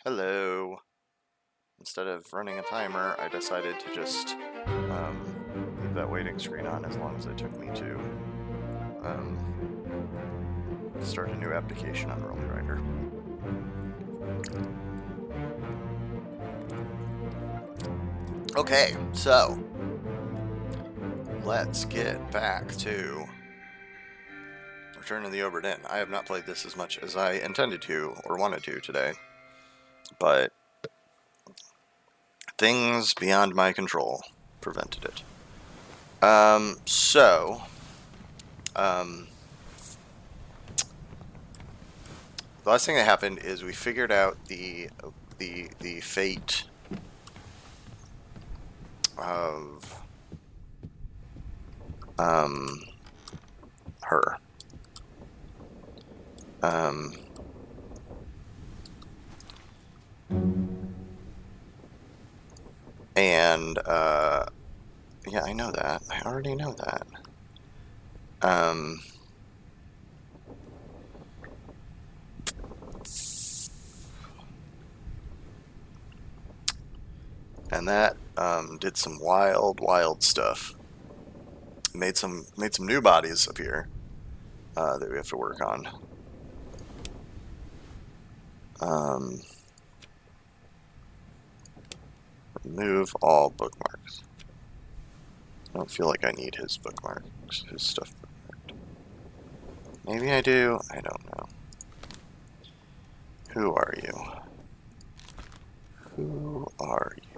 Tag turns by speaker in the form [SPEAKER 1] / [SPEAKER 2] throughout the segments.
[SPEAKER 1] Hello. Instead of running a timer, I decided to just leave that waiting screen on as long as it took me to start a new application on Roll Writer. Okay, so let's get back to Return to the Obra Dinn. I have not played this as much as I intended to or wanted to today, but things beyond my control prevented it. The last thing that happened is we figured out the fate of her. And yeah, I know that. I already know that. And that did some wild stuff. Made some new bodies appear that we have to work on. Remove all bookmarks. I don't feel like I need his bookmarks, his stuff bookmarked. Maybe I do, I don't know. Who are you? Who are you?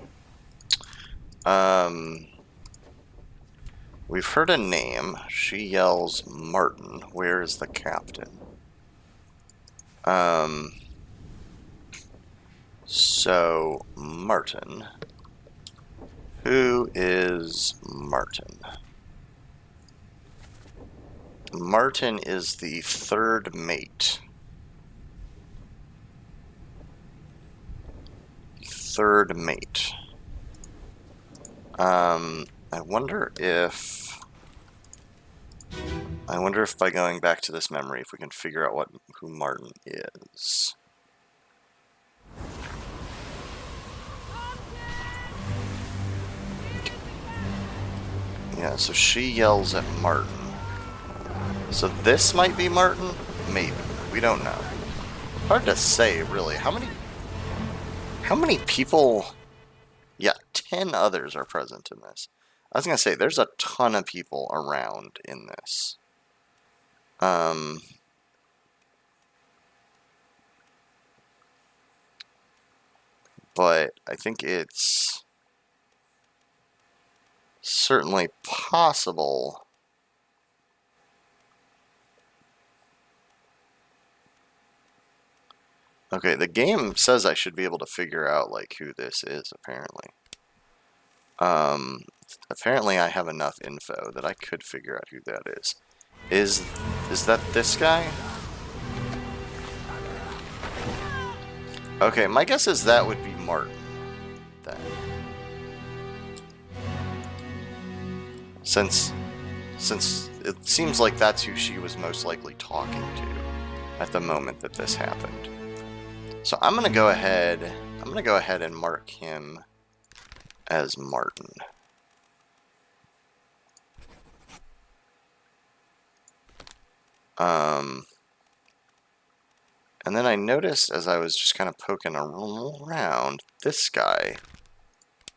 [SPEAKER 1] We've heard a name. She yells Martin. Where is the captain? So Martin. Who is Martin? Martin is the third mate. Third mate. I wonder if by going back to this memory, if we can figure out who Martin is. Yeah, so she yells at Martin. So this might be Martin? Maybe. We don't know. Hard to say, really. How many people? Yeah, 10 others are present in this. I was going to say, there's a ton of people around in this. but I think it's certainly possible. Okay, the game says I should be able to figure out like who this is, apparently. Apparently I have enough info that I could figure out who that is. Is that this guy? Okay, my guess is that would be Martin, then. Since it seems like that's who she was most likely talking to at the moment that this happened. So I'm gonna go ahead and mark him as Martin. And then I noticed as I was just kind of poking around, this guy,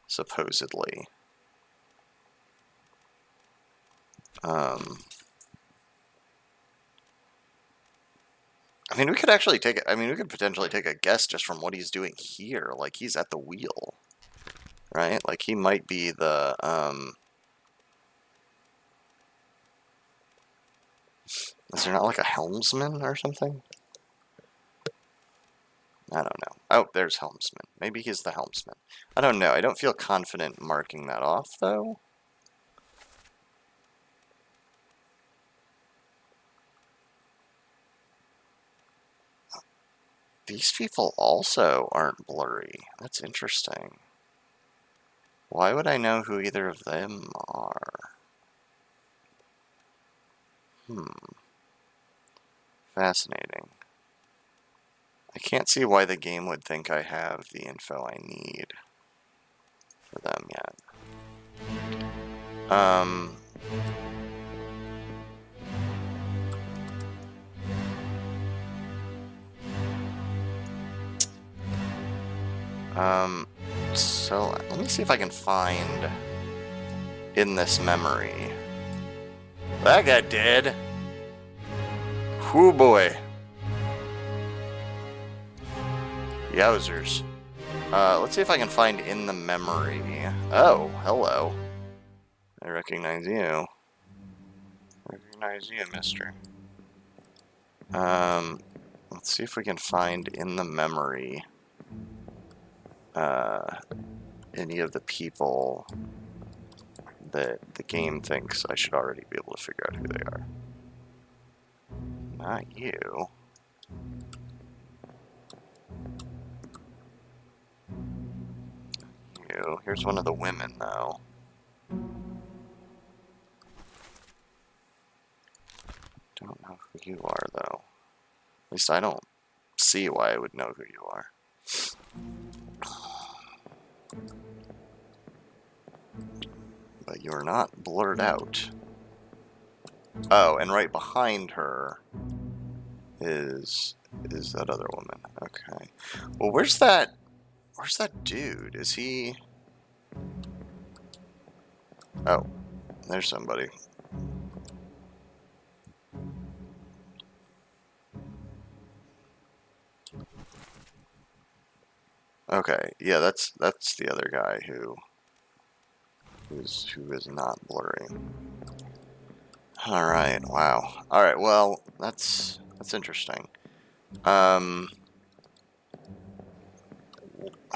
[SPEAKER 1] supposedly. I mean, we could actually take it. I mean, we could potentially take a guess just from what he's doing here. Like, he's at the wheel, right? Like, he might be the, is there not like a helmsman or something? I don't know. Oh, there's helmsman. Maybe he's the helmsman. I don't know. I don't feel confident marking that off, though. These people also aren't blurry. That's interesting. Why would I know who either of them are? Fascinating. I can't see why the game would think I have the info I need for them yet. So let me see if I can find in this memory. That got dead. Whoo boy. Yowzers. Let's see if I can find in the memory. Oh, hello. I recognize you. Recognize you, mister. Let's see if we can find in the memory any of the people that the game thinks I should already be able to figure out who they are. Not you. You. Here's one of the women, though. Don't know who you are, though. At least I don't see why I would know who you are. But you're not blurred out. Oh, and right behind her is that other woman. Okay. Well, where's that dude? Is he... Oh, there's somebody. Okay, yeah, that's the other guy who is not blurry. All right, wow. All right, well, that's interesting. I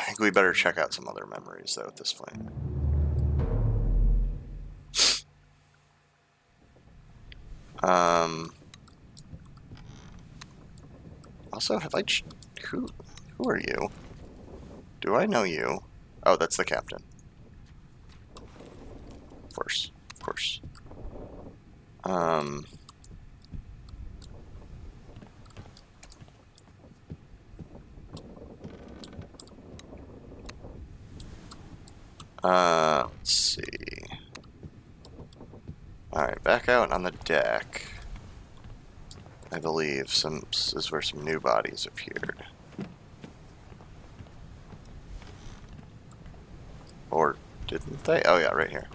[SPEAKER 1] think we better check out some other memories though at this point. Also, have I who are you? Do I know you? Oh, that's the captain. Of course, of course. Let's see. Alright, back out on the deck. I believe this is where some new bodies appeared. Or didn't they? Oh yeah, right here.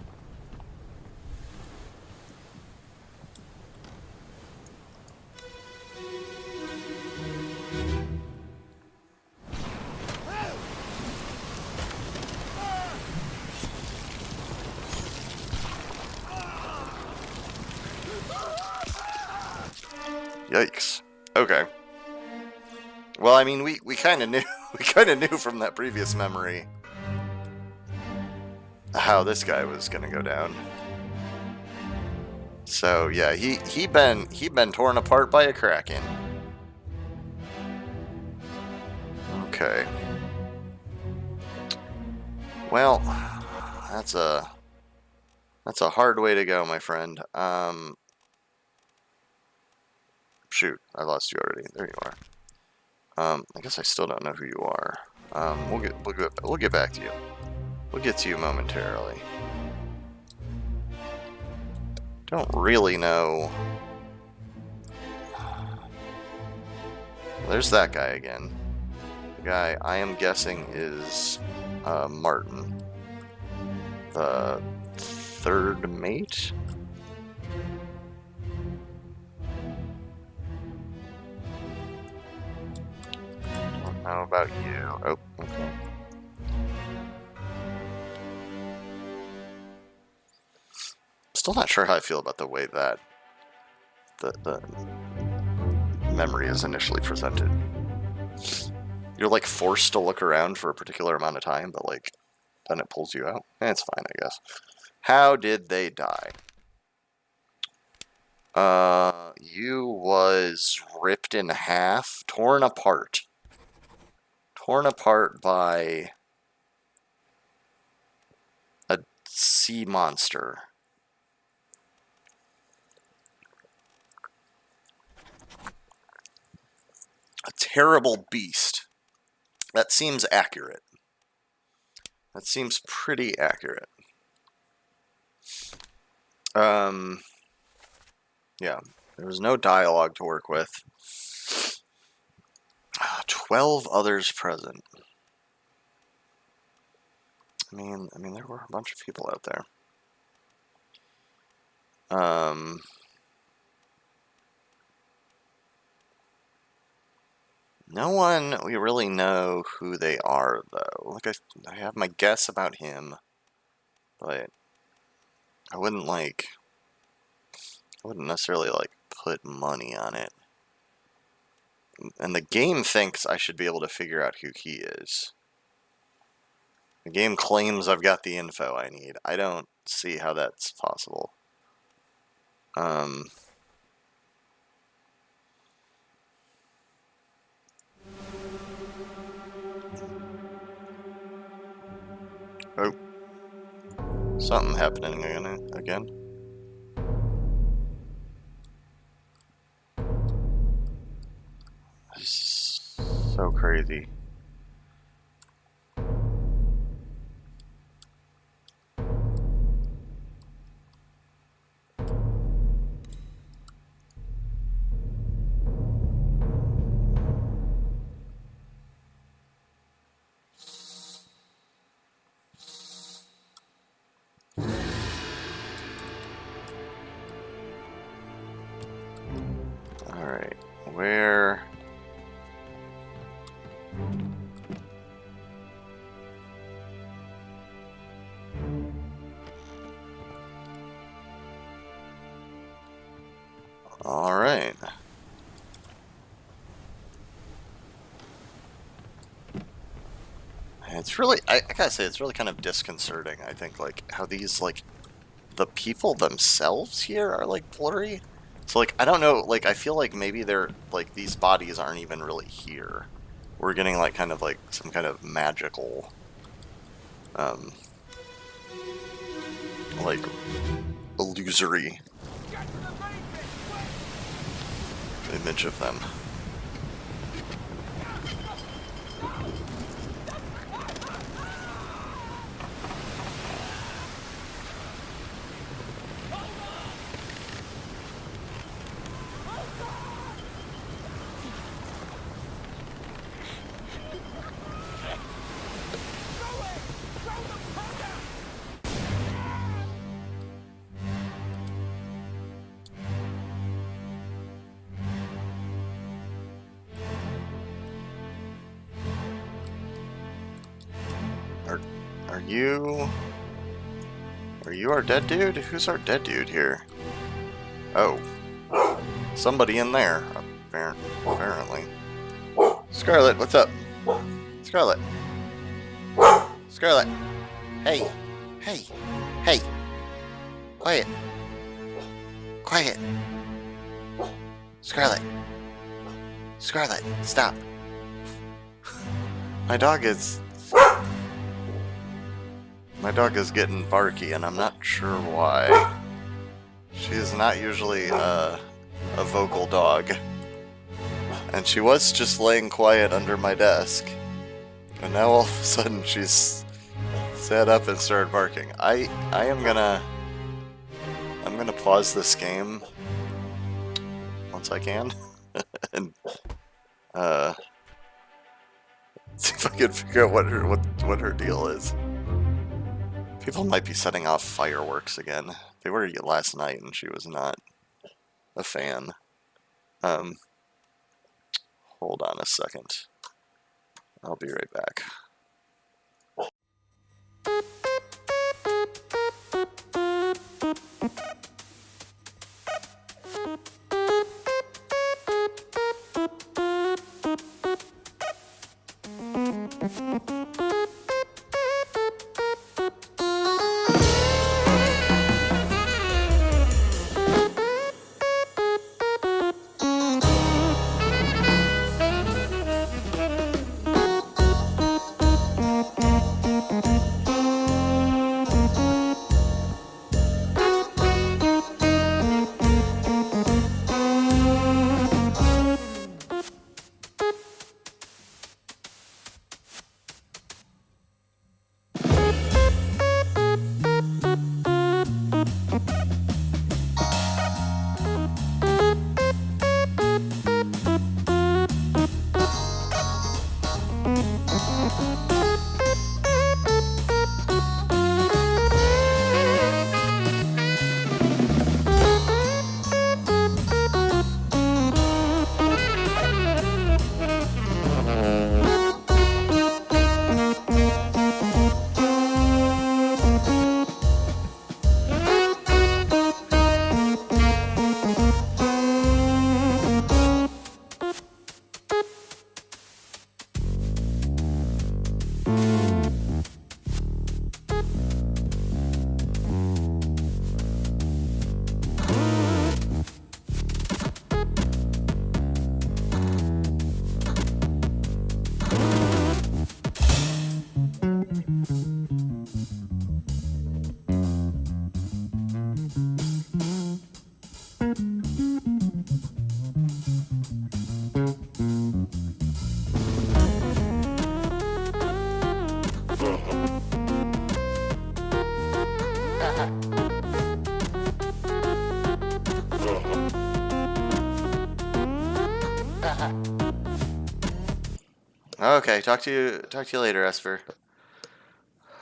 [SPEAKER 1] Yikes. Okay. Well, I mean, we kind of knew we kind of knew from that previous memory how this guy was gonna go down. So yeah, he been torn apart by a kraken. Okay. Well, that's a hard way to go, my friend. Shoot, I lost you already. There you are. I guess I still don't know who you are. We'll get back to you. We'll get to you momentarily. Don't really know. There's that guy again. The guy I am guessing is Martin, the third mate. Don't know about you. Oh, okay. Still not sure how I feel about the way that the memory is initially presented. You're like forced to look around for a particular amount of time, but like then it pulls you out. It's fine, I guess. How did they die? You was ripped in half, torn apart. Torn apart by a sea monster. A terrible beast. That seems accurate. That seems pretty accurate. Yeah, there was no dialogue to work with. 12 others present. I mean, there were a bunch of people out there. No one we really know who they are, though. Like, I have my guess about him, but I wouldn't necessarily, like, put money on it. And the game thinks I should be able to figure out who he is. The game claims I've got the info I need. I don't see how that's possible. Oh. Something happening again. This is so crazy. Alright, where... Alright. It's really, I gotta say, it's really kind of disconcerting, I think, like, how these, like, the people themselves here are, like, blurry. So, like, I don't know, like, I feel like maybe they're, like, these bodies aren't even really here. We're getting, like, kind of, like, some kind of magical, like, illusory image of them. Are you our dead dude? Who's our dead dude here? Oh. Somebody in there. apparently. Scarlet, what's up? Scarlet. Scarlet. Hey. Hey. Hey. Quiet. Quiet. Scarlet. Scarlet, stop. My dog is getting barky, and I'm not sure why. She is not usually a vocal dog. And she was just laying quiet under my desk. And now all of a sudden she's sat up and started barking. I'm gonna pause this game once I can. And see if I can figure out what her deal is. People might be setting off fireworks again. They were last night, and she was not a fan. Hold on a second. I'll be right back. Okay, talk to you later, Esper.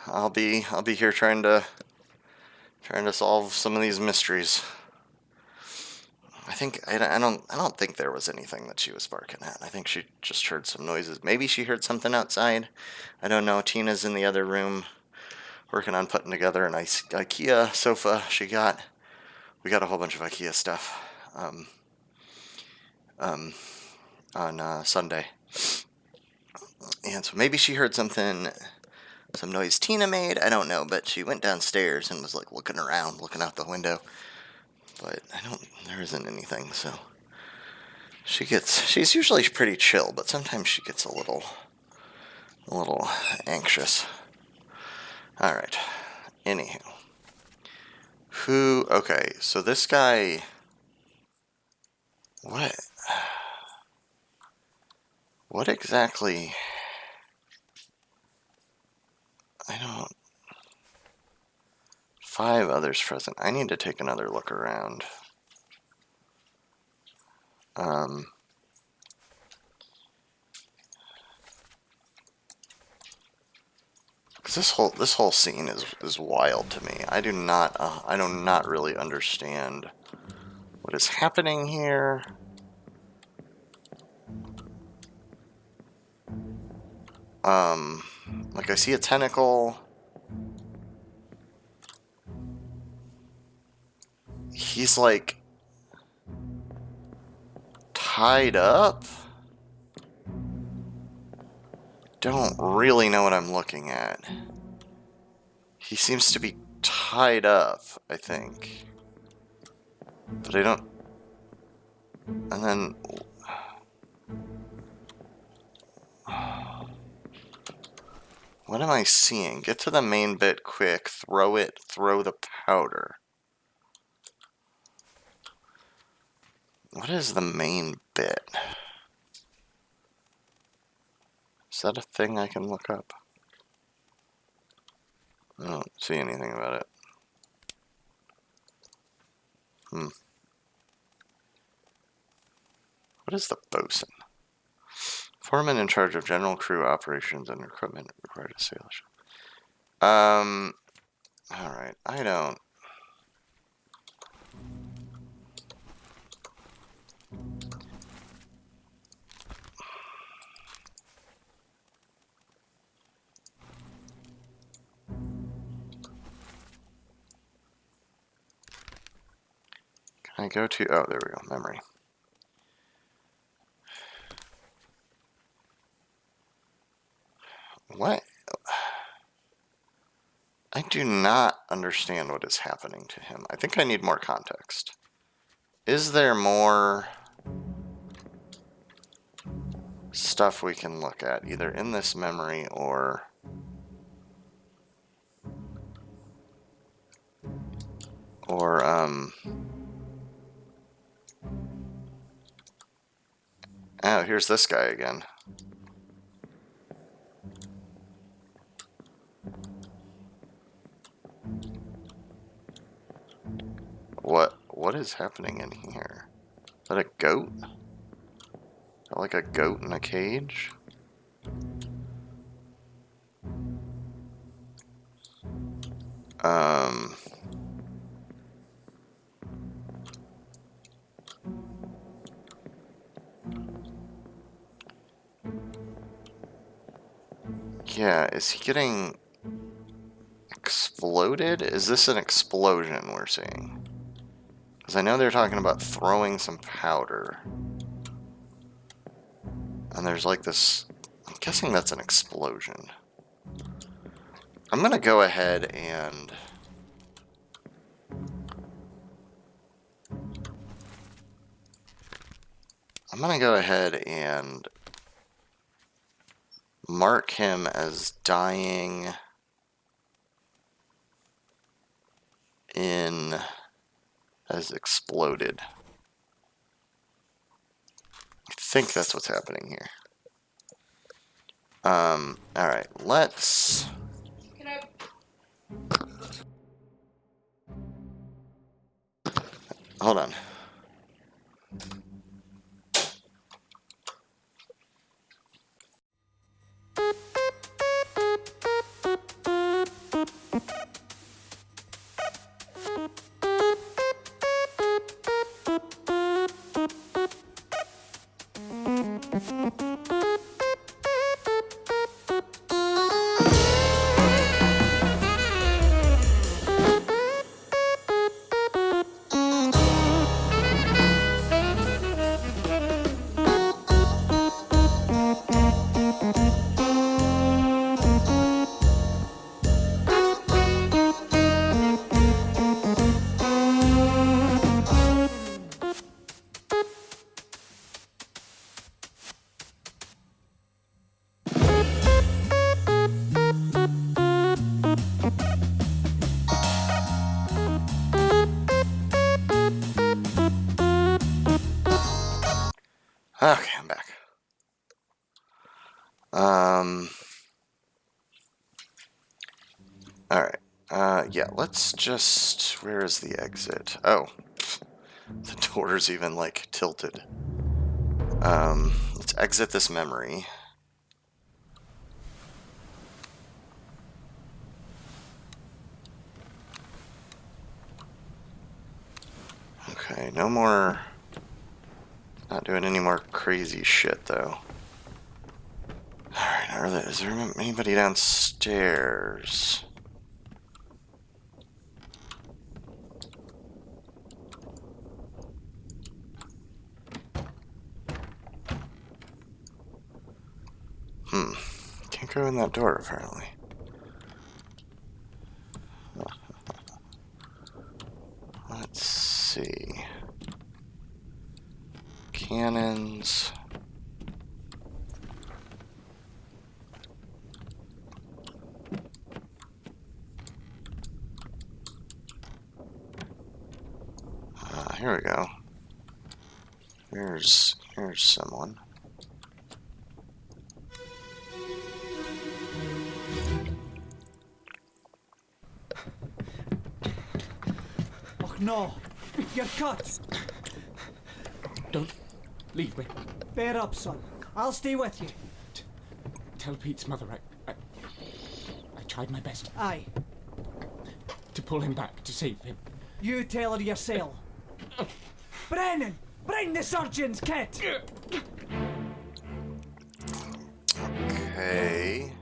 [SPEAKER 1] I'll be here trying to solve some of these mysteries. I don't think there was anything that she was barking at. I think she just heard some noises. Maybe she heard something outside. I don't know. Tina's in the other room working on putting together an IKEA sofa. We got a whole bunch of IKEA stuff on Sunday. And so maybe she heard some noise Tina made. I don't know, but she went downstairs and was like looking around, looking out the window. But there isn't anything, so she's usually pretty chill, but sometimes she gets a little anxious. All right. Anywho. Okay, so this guy, what exactly, 5 others present. I need to take another look around. Because this whole scene is wild to me. I do not really understand what is happening here. Like I see a tentacle. He's like tied up? Don't really know what I'm looking at. He seems to be tied up, I think. But I don't... And then... What am I seeing? Get to the main bit quick. Throw it. Throw the powder. What is the main bit? Is that a thing I can look up? I don't see anything about it. What is the bosun? Foreman in charge of general crew operations and equipment required to sail a ship. Alright, I don't... Can I go to... Oh, there we go, memory. What? I do not understand what is happening to him. I think I need more context. Is there more stuff we can look at, either in this memory or... Oh, here's this guy again. What is happening in here? Is that a goat? Is that like a goat in a cage? Yeah, is he getting exploded? Is this an explosion we're seeing? Because I know they're talking about throwing some powder. And there's like this... I'm guessing that's an explosion. I'm gonna go ahead and... mark him as dying in... as exploded. I think that's what's happening here. Alright, let's... Hold on. Okay, I'm back. Alright. Yeah, let's just... Where is the exit? Oh. The door's even, like, tilted. Let's exit this memory. Okay, no more... Not doing any more crazy shit, though. Alright, is there anybody downstairs? Can't go in that door, apparently. Let's see. Cannons. Here we go. Here's someone.
[SPEAKER 2] Oh no, you're cut.
[SPEAKER 3] Don't leave me.
[SPEAKER 2] Bear up, son. I'll stay with you.
[SPEAKER 3] Tell Pete's mother I tried my best
[SPEAKER 2] Aye,
[SPEAKER 3] to pull him back, to save him.
[SPEAKER 2] you tell her yourself. Brennan, bring the surgeon's kit.
[SPEAKER 1] Okay.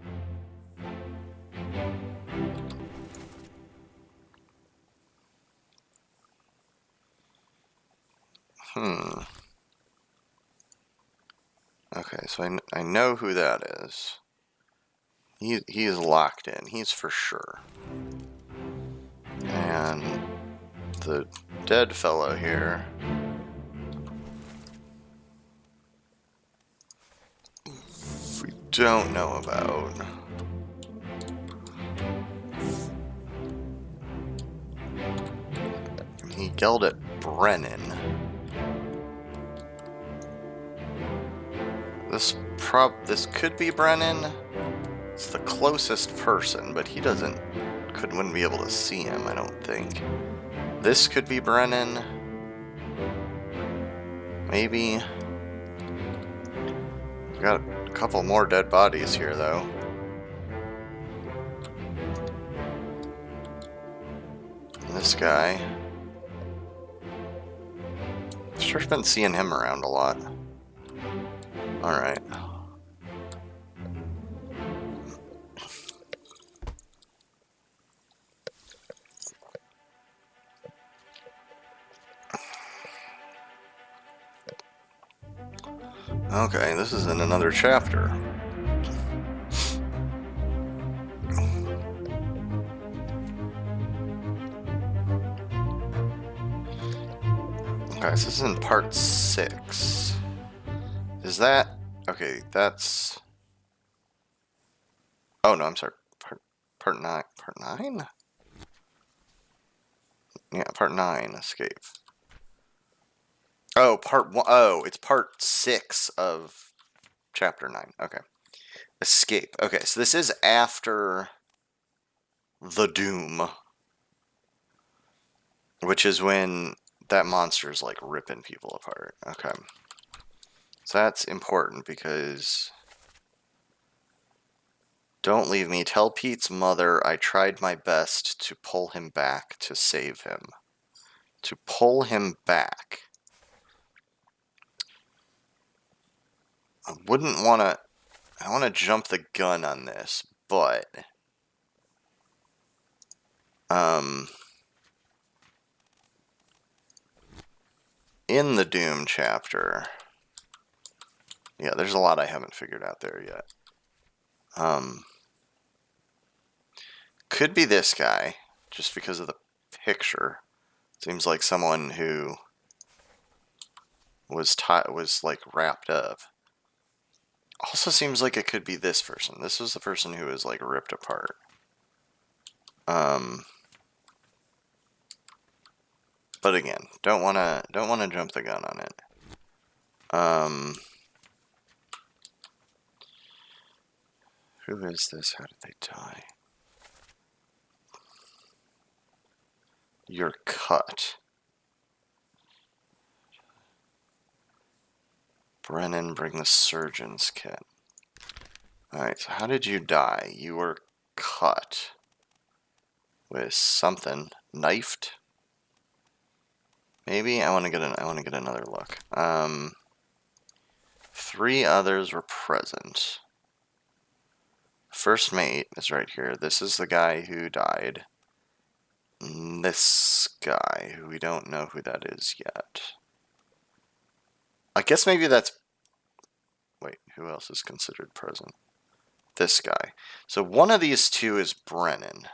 [SPEAKER 1] Okay, so I know who that is. He is locked in. He's for sure. And the dead fellow here. We don't know about. He yelled at Brennan. This could be Brennan. It's the closest person, but he wouldn't be able to see him, I don't think. This could be Brennan. Maybe. We've got a couple more dead bodies here, though. And this guy. Sure been seeing him around a lot. Alright. Okay, this is in another chapter. Okay, so this is in part 6. Is that... Okay, that's... Oh, no, I'm sorry. Part 9. Part 9? Yeah, part 9, escape. Oh, part 1. Oh, it's part 6 of chapter 9. Okay. Escape. Okay, so this is after the Doom. Which is when that monster's like ripping people apart. Okay. So that's important because... Don't leave me. Tell Pete's mother I tried my best to pull him back to save him. To pull him back. I wouldn't want to... I want to jump the gun on this, but... In the Doom chapter... Yeah, there's a lot I haven't figured out there yet. Could be this guy, just because of the picture. Seems like someone who was like wrapped up. Also seems like it could be this person. This was the person who was like ripped apart. But again, don't wanna jump the gun on it. Who is this? How did they die? You're cut. Brennan, bring the surgeon's kit. Alright, so how did you die? You were cut. With something. Knifed? Maybe? I wanna get another look. 3 others were present. First mate is right here. This is the guy who died. This guy, who we don't know who that is yet. I guess maybe that's... Wait, who else is considered present? this guy. So one of these two is Brennan.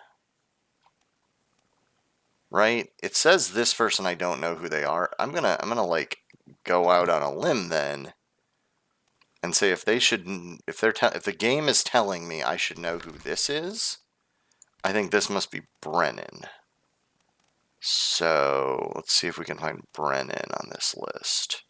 [SPEAKER 1] Right? It says this person, I don't know who they are. I'm gonna like go out on a limb then and say if they should, if the game is telling me I should know who this is, I think this must be Brennan. So let's see if we can find Brennan on this list.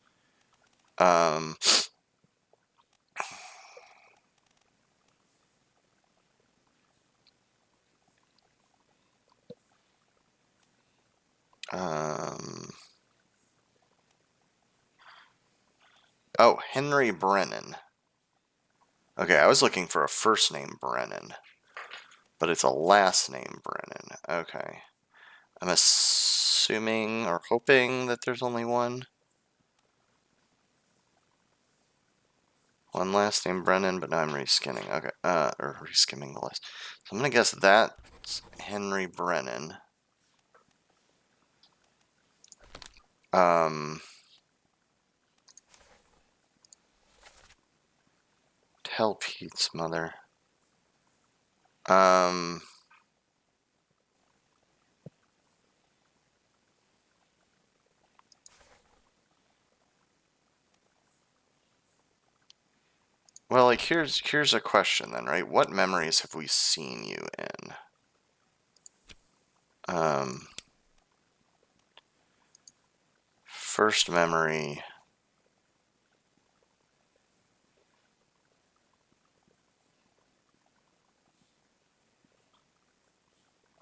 [SPEAKER 1] Oh, Henry Brennan. Okay, I was looking for a first name Brennan, but it's a last name Brennan. Okay. I'm assuming or hoping that there's only one. One last name Brennan, but now I'm reskinning. Okay, or reskimming the list. So I'm gonna guess that's Henry Brennan. Tell Pete's mother. Well, like here's a question then, right? What memories have we seen you in? First memory.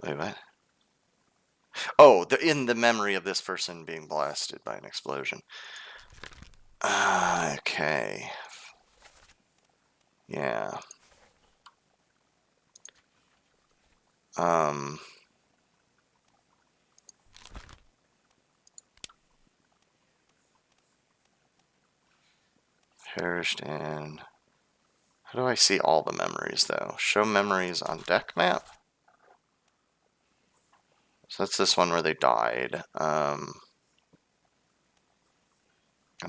[SPEAKER 1] Wait, what? Oh, in the memory of this person being blasted by an explosion. Okay. Yeah. Perished in... How do I see all the memories, though? Show memories on deck map? So that's this one where they died. And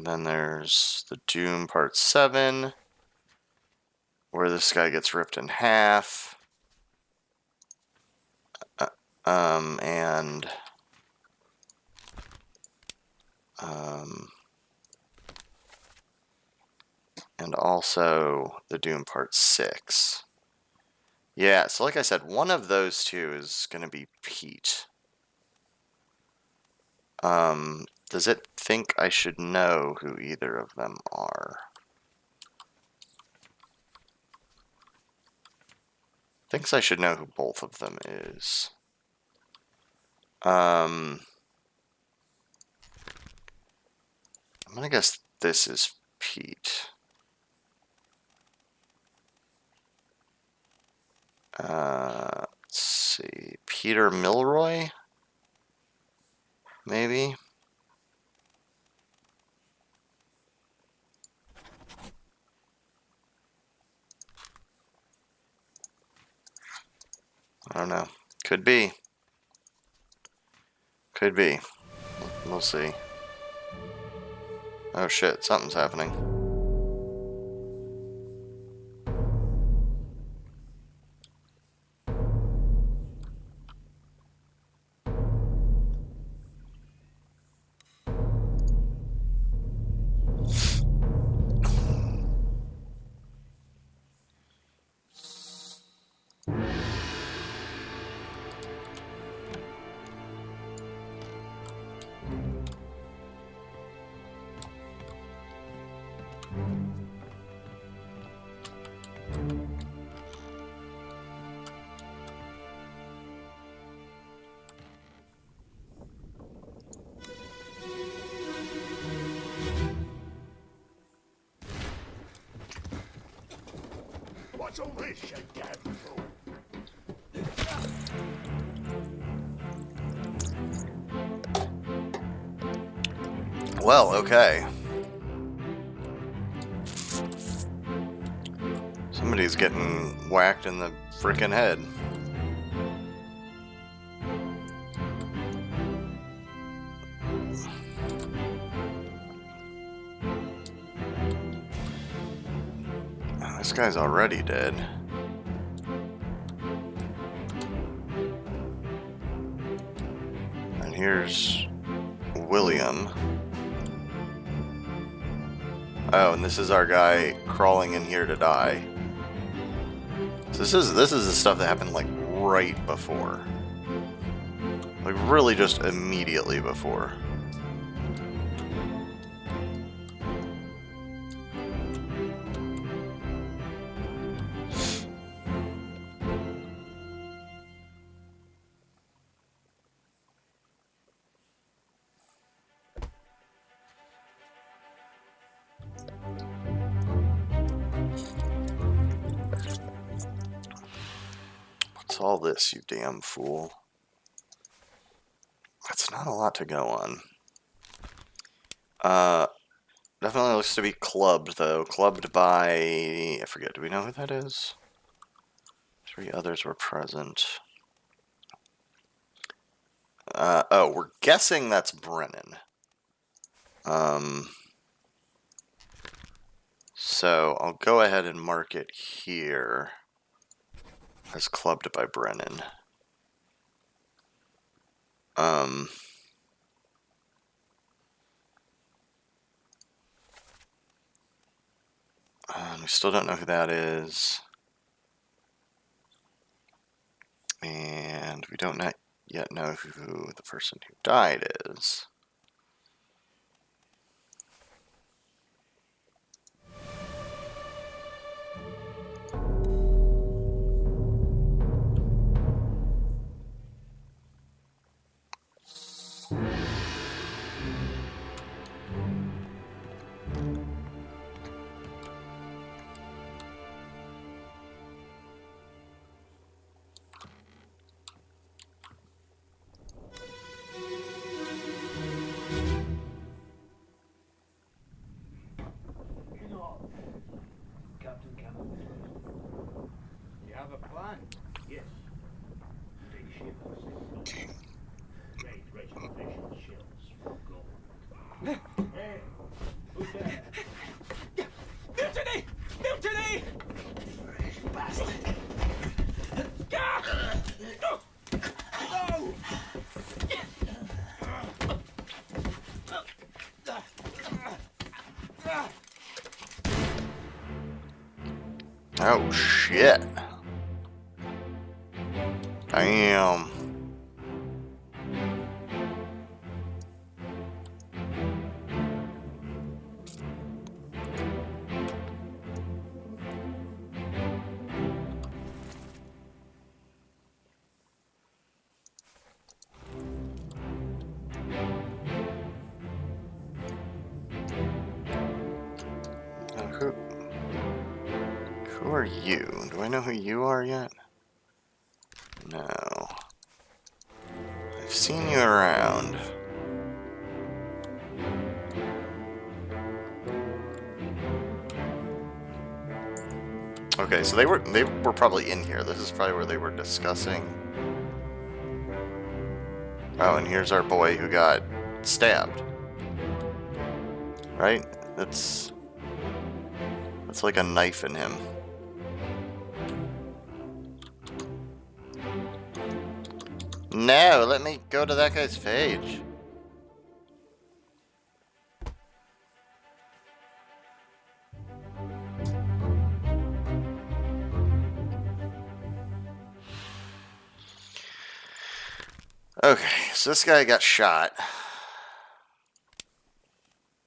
[SPEAKER 1] then there's the Doom Part 7, where this guy gets ripped in half. And also the Doom Part 6. Yeah, so like I said, one of those two is going to be Pete. Does it think I should know who either of them are? Thinks I should know who both of them is. I'm gonna guess this is Pete. Let's see. Peter Milroy? Maybe? I don't know. Could be. Could be. We'll see. Oh shit, something's happening.
[SPEAKER 4] What's all this, you damn fool?
[SPEAKER 1] Well, okay. Somebody's getting whacked in the frickin' head. Oh, this guy's already dead. here's William. Oh, and this is our guy crawling in here to die. So this is the stuff that happened like right before. Like really just immediately before. What's all this, you damn fool? That's not a lot to go on. Definitely looks to be clubbed, though. Clubbed by... I forget, do we know who that is? 3 others were present. Oh, we're guessing that's Brennan. So I'll go ahead and mark it here as clubbed by Brennan. We still don't know who that is. And we don't yet know who the person who died is.
[SPEAKER 4] Captain Campbell. You have a plan? Yes. Take ships. Great regiment ships for gold. Hey, who's there?
[SPEAKER 2] Mutiny! Mutiny!
[SPEAKER 4] Fresh bastard.
[SPEAKER 2] No!
[SPEAKER 1] Oh, shit. Damn. Who are you? Do I know who you are yet? No. I've seen you around. Okay, so they were probably in here. This is probably where they were discussing. Oh, and here's our boy who got stabbed. Right? That's like a knife in him. No, let me go to that guy's page. Okay, so this guy got shot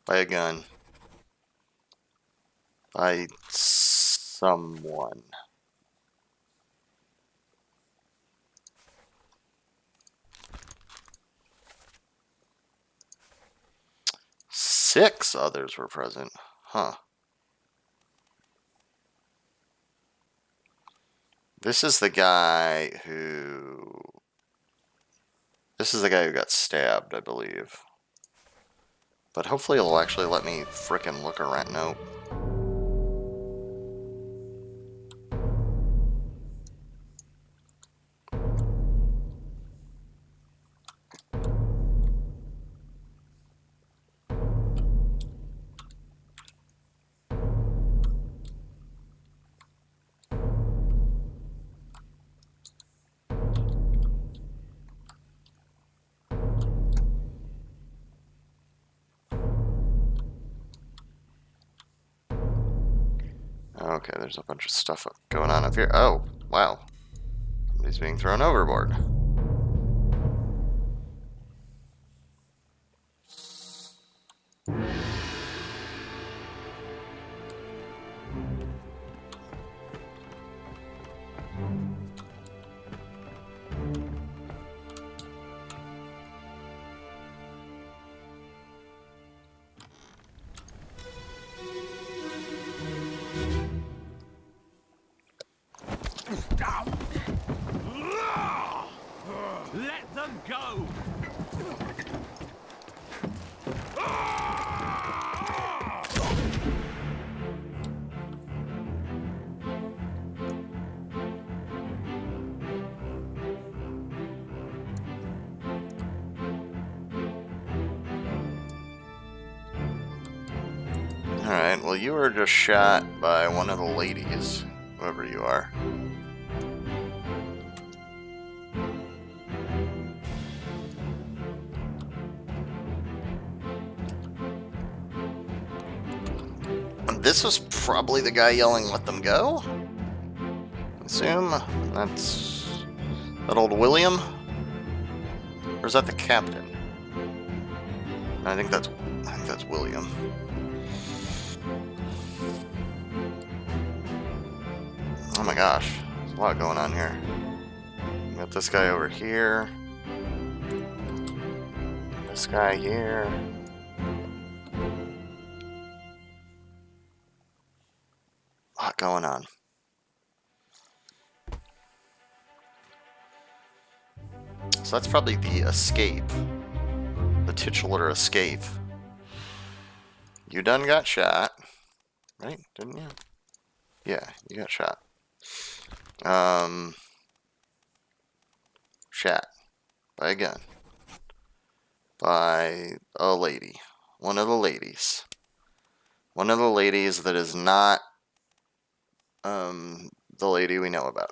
[SPEAKER 1] by a gun. By someone. Six others were present. Huh. This is the guy who got stabbed, I believe. But hopefully it'll actually let me frickin' look around. Nope. Okay, there's a bunch of stuff going on up here. Oh, wow. Somebody's being thrown overboard.
[SPEAKER 4] Let them go!
[SPEAKER 1] Alright, well, you were just shot by one of the ladies, whoever you are. This was probably the guy yelling, "Let them go"? I assume that's that old William? Or is that the captain? I think that's William. Oh my gosh, there's a lot going on here. We got this guy over here. This guy here. A lot going on. So that's probably the escape. The titular escape. You done got shot. Right? Didn't you? Yeah, you got shot. Shot. By a gun. By a lady. One of the ladies. One of the ladies that is not the lady we know about.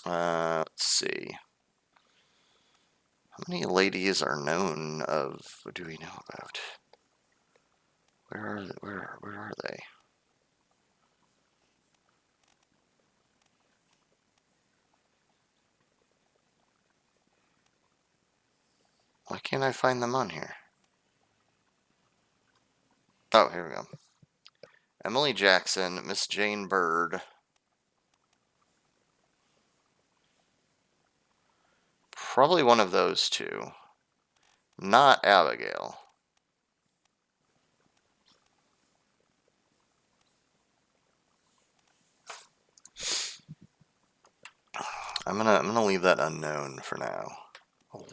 [SPEAKER 1] Let's see. How many ladies are known of? What do we know about? Where are they? Why can't I find them on here? Oh, here we go. Emily Jackson, Miss Jane Bird. Probably one of those two. Not Abigail. I'm gonna leave that unknown for now.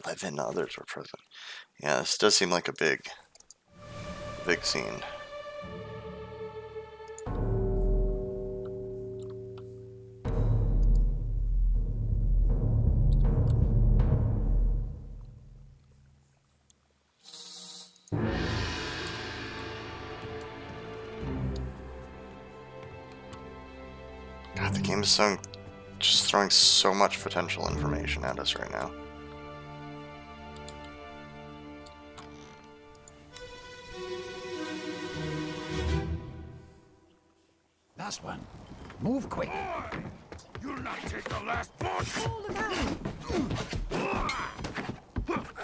[SPEAKER 1] 11 others were present. Yeah, this does seem like a big scene. God, the game is just throwing so much potential information at us right now.
[SPEAKER 2] Last one. Move quick.
[SPEAKER 4] You'll not take the last punch!
[SPEAKER 2] Oh, look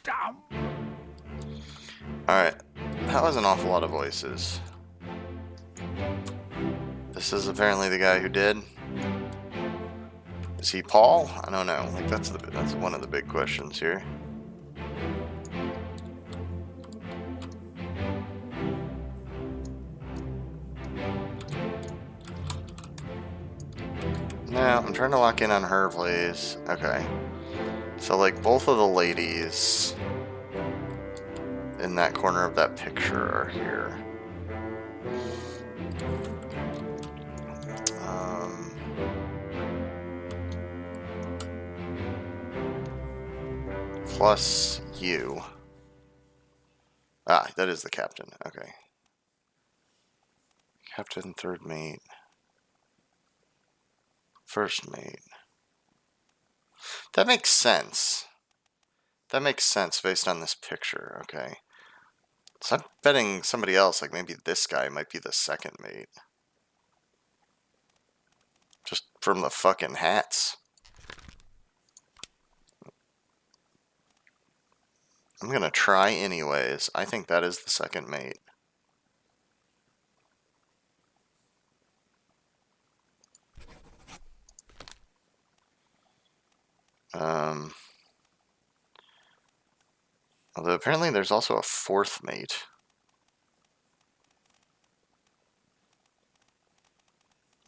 [SPEAKER 2] out!
[SPEAKER 1] Alright, that was an awful lot of voices. This is apparently the guy who did. Is he Paul? I don't know. Like that's one of the big questions here. No, I'm trying to lock in on her, please. Okay. So, like, both of the ladies in that corner of that picture are here. Plus you. Ah, that is the captain. Okay. Captain, third mate. First mate. That makes sense. That makes sense based on this picture. Okay. So I'm betting somebody else, like maybe this guy might be the second mate. Just from the fucking hats. I'm gonna try anyways. I think that is the second mate. Although apparently there's also a fourth mate.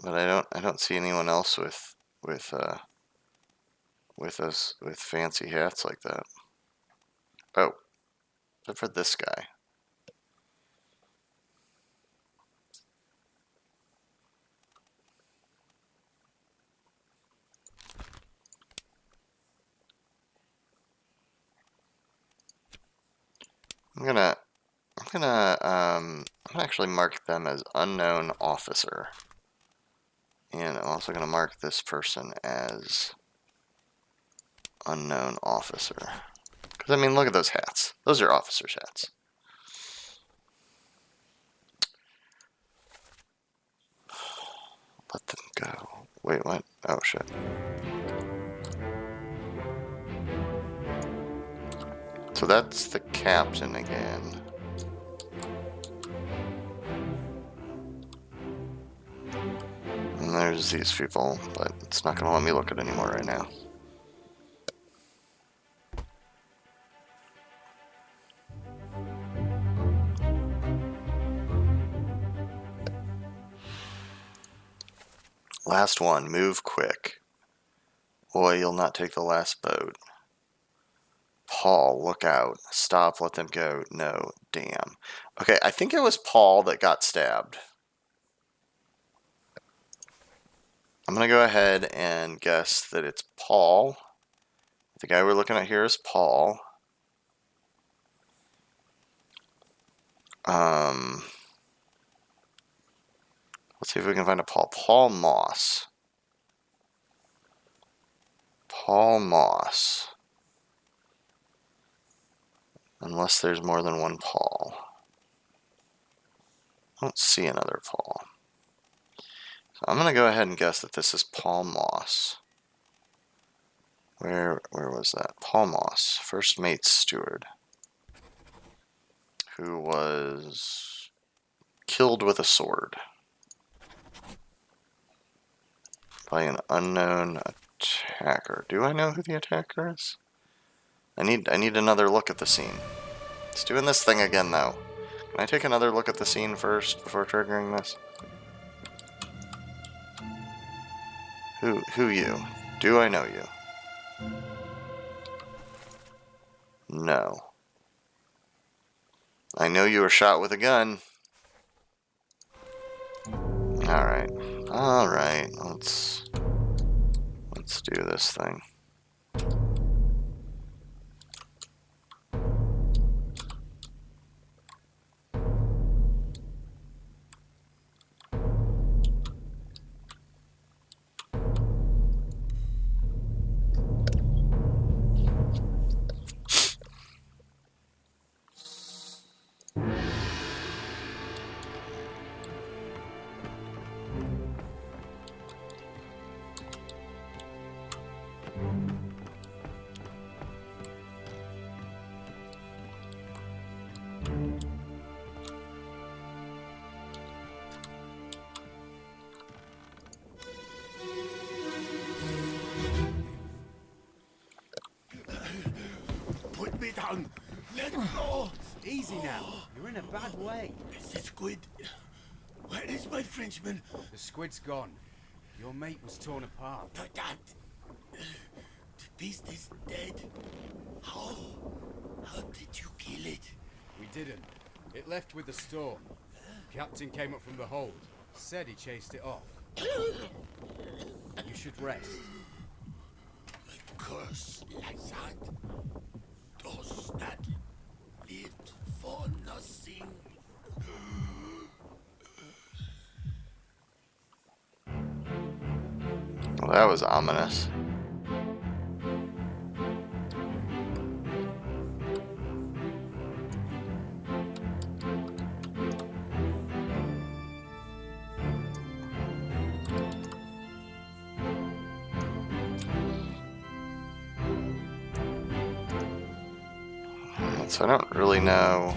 [SPEAKER 1] But I don't see anyone else with fancy hats like that. Oh, except for this guy. I'm gonna actually mark them as unknown officer. And I'm also gonna mark this person as unknown officer. Because I mean, look at those hats. Those are officers' hats. Let them go. Wait, what? Oh shit. So that's the captain again. And there's these people, but it's not going to let me look at it anymore right now. Last one, move quick. Boy, you'll not take the last boat. Paul, look out. Stop, let them go. No, damn. Okay, I think it was Paul that got stabbed. I'm going to go ahead and guess that it's Paul. The guy we're looking at here is Paul. Let's see if we can find a Paul. Paul Moss. Paul Moss. Unless there's more than one Paul. I don't see another Paul. So I'm going to go ahead and guess that this is Paul Moss. Where was that? Paul Moss, first mate steward, who was killed with a sword by an unknown attacker. Do I know who the attacker is? I need another look at the scene. It's doing this thing again though. Can I take another look at the scene first before triggering this? Who you? Do I know you? No. I know you were shot with a gun. Alright. Alright. Let's do this thing.
[SPEAKER 4] Put me down. Let go.
[SPEAKER 5] Easy now. You're in a bad way.
[SPEAKER 4] The squid. Where is my Frenchman?
[SPEAKER 5] The squid's gone. Your mate was torn apart.
[SPEAKER 4] But that. The beast is dead. How? How did you kill it?
[SPEAKER 5] We didn't. It left with the storm. Captain came up from the hold. Said he chased it off. You should rest.
[SPEAKER 4] A curse like that does not live for nothing.
[SPEAKER 1] Well, that was ominous. So I don't really know.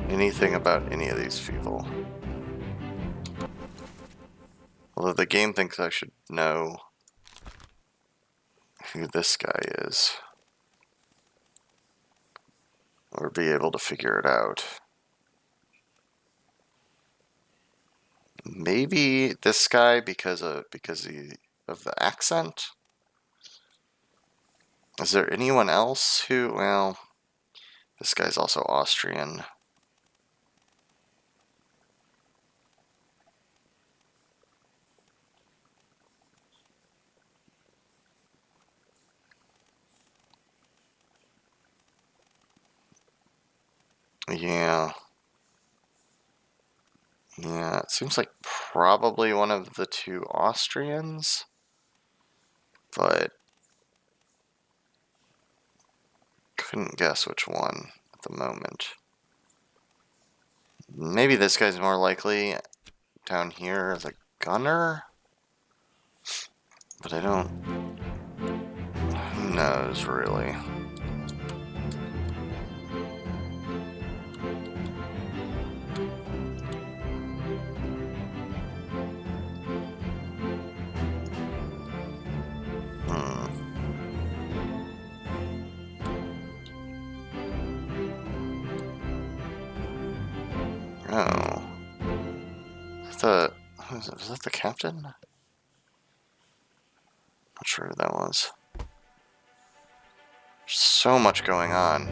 [SPEAKER 1] Anything about any of these people. Although the game thinks I should know who this guy is. Or be able to figure it out. Maybe this guy because of the accent? Is there anyone else who, well, this guy's also Austrian. Yeah. Yeah, it seems like probably one of the two Austrians, but couldn't guess which one at the moment. Maybe this guy's more likely down here as a gunner, but I don't. Who knows, really? Oh. Was that the captain? Not sure who that was. There's so much going on.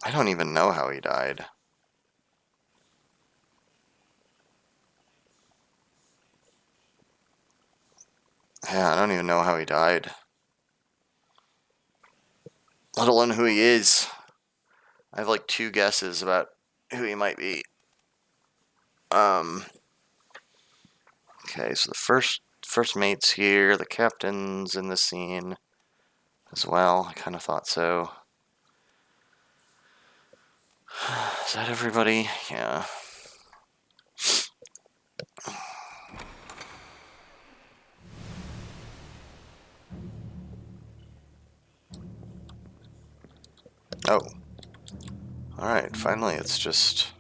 [SPEAKER 1] I don't even know how he died. Yeah, I don't even know how he died. Let alone who he is. I have like 2 guesses about who he might be. Okay, so the first mate's here, the captain's in the scene as well. I kind of thought so. Is that everybody? Yeah. Oh. Alright, finally it's just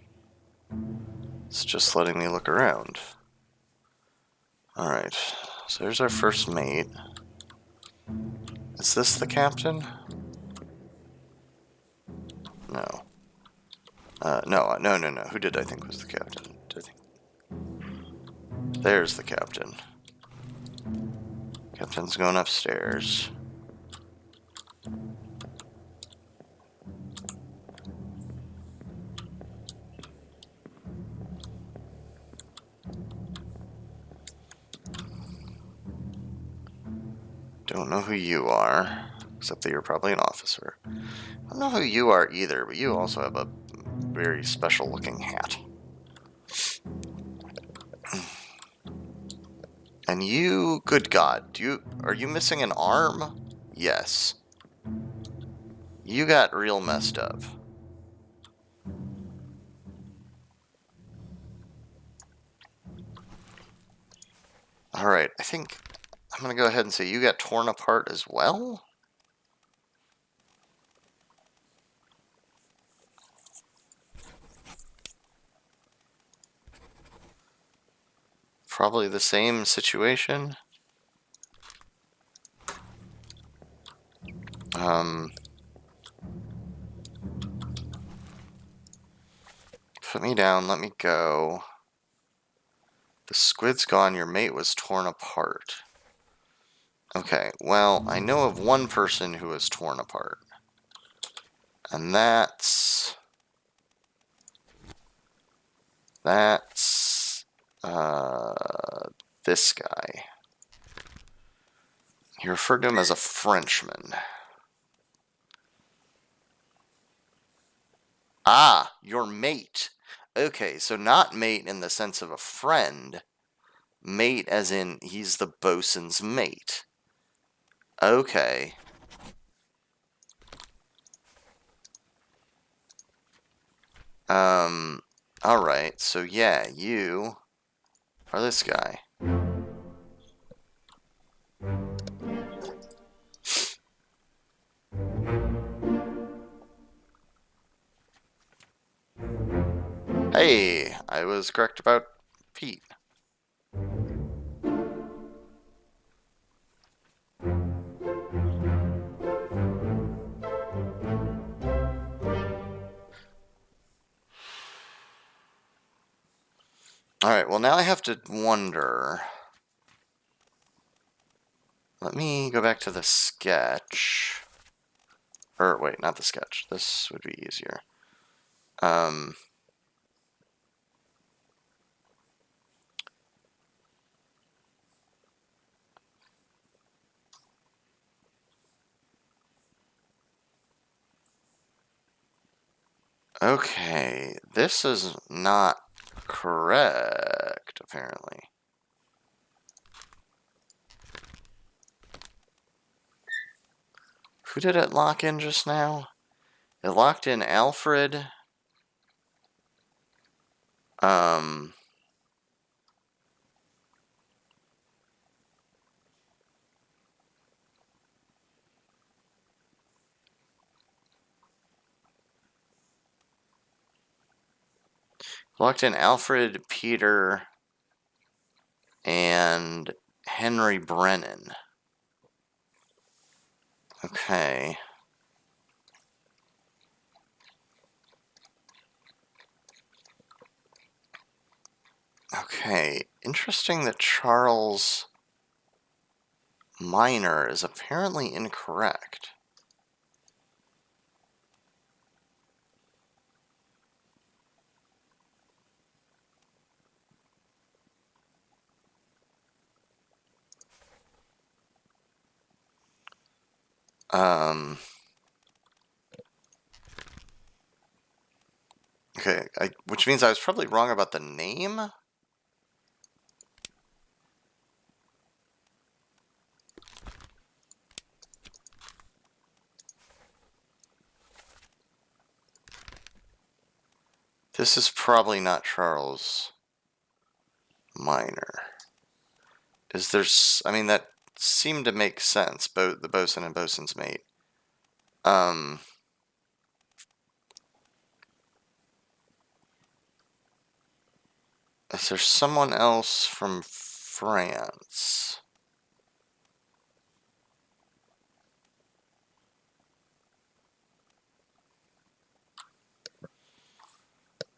[SPEAKER 1] letting me look around. Alright, so there's our first mate. Is this the captain? No. No. Who did I think was the captain? There's the captain. Captain's going upstairs. Don't know who you are, except that you're probably an officer. I don't know who you are either, but you also have a very special looking hat. And you, good God, are you missing an arm? Yes. You got real messed up. Alright, I think I'm gonna go ahead and say you got torn apart as well? Probably the same situation. Put me down, let me go. The squid's gone, your mate was torn apart. Okay, well, I know of one person who was torn apart. And that's... this guy. You referred to him as a Frenchman. Ah, your mate. Okay, so not mate in the sense of a friend. Mate as in he's the bosun's mate. Okay. Alright, so yeah, you are this guy. Hey, I was correct about Pete. Alright, well now I have to wonder. Let me go back to the sketch. Or, wait, not the sketch. This would be easier. Okay, this is not correct, apparently. Who did it lock in just now? It locked in Alfred. Locked in Alfred, Peter, and Henry Brennan. Okay. Okay, interesting that Charles Minor is apparently incorrect. Okay, which means I was probably wrong about the name? This is probably not Charles Minor. Is there's, I mean, that seemed to make sense, both the bosun and bosun's mate. Is there someone else from France?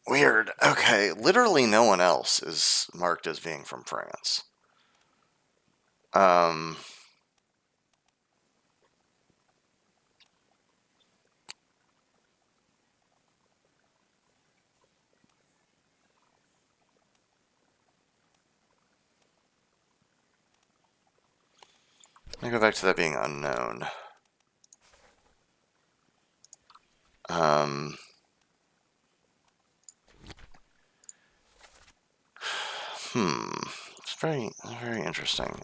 [SPEAKER 1] Weird. Okay, literally no one else is marked as being from France. Let me go back to that being unknown. It's very, very interesting.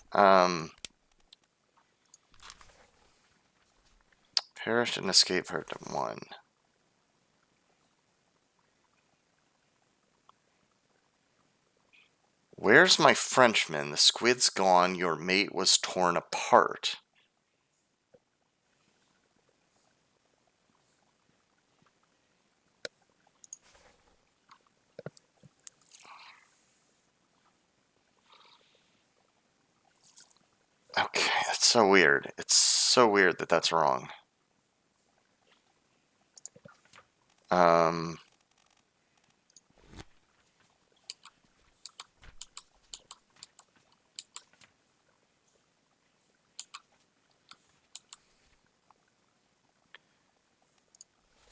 [SPEAKER 1] Perished and escaped part 1. Where's my Frenchman? The squid's gone. Your mate was torn apart. Okay, that's so weird. It's so weird that that's wrong.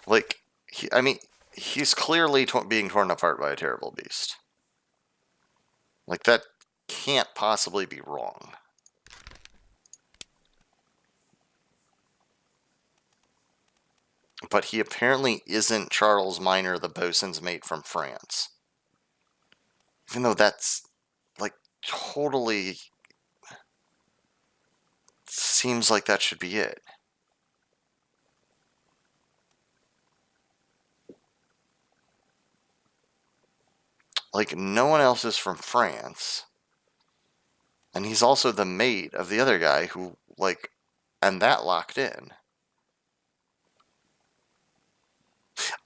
[SPEAKER 1] Like, I mean, he's clearly being torn apart by a terrible beast. Like, that can't possibly be wrong. But he apparently isn't Charles Minor, the bosun's mate from France. Even though that's, like, totally seems like that should be it. Like, no one else is from France. And he's also the mate of the other guy who, like, and that locked in.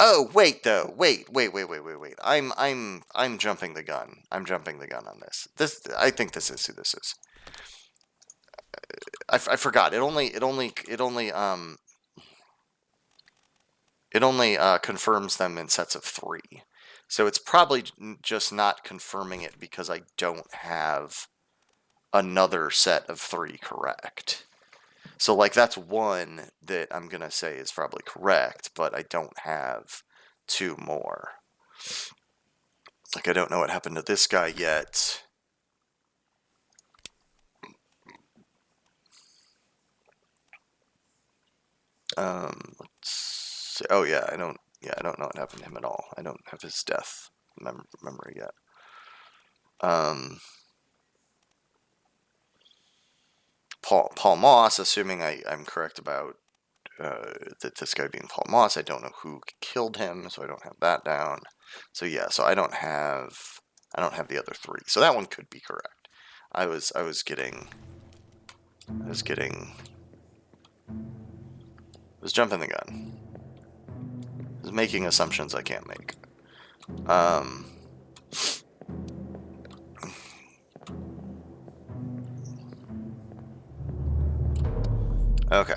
[SPEAKER 1] Oh, wait though. Wait. I'm jumping the gun. I'm jumping the gun on this. I think this is who this is. I forgot. It only confirms them in sets of 3. So it's probably just not confirming it because I don't have another set of 3 correct. So, like, that's one that I'm going to say is probably correct, but I don't have 2 more. Like, I don't know what happened to this guy yet. Let's see. Oh, yeah, I don't know what happened to him at all. I don't have his death memory yet. Paul Moss, assuming I'm correct about that this guy being Paul Moss, I don't know who killed him, so I don't have that down. So yeah, so I don't have the other 3. So that one could be correct. I was jumping the gun. I was making assumptions I can't make. Okay.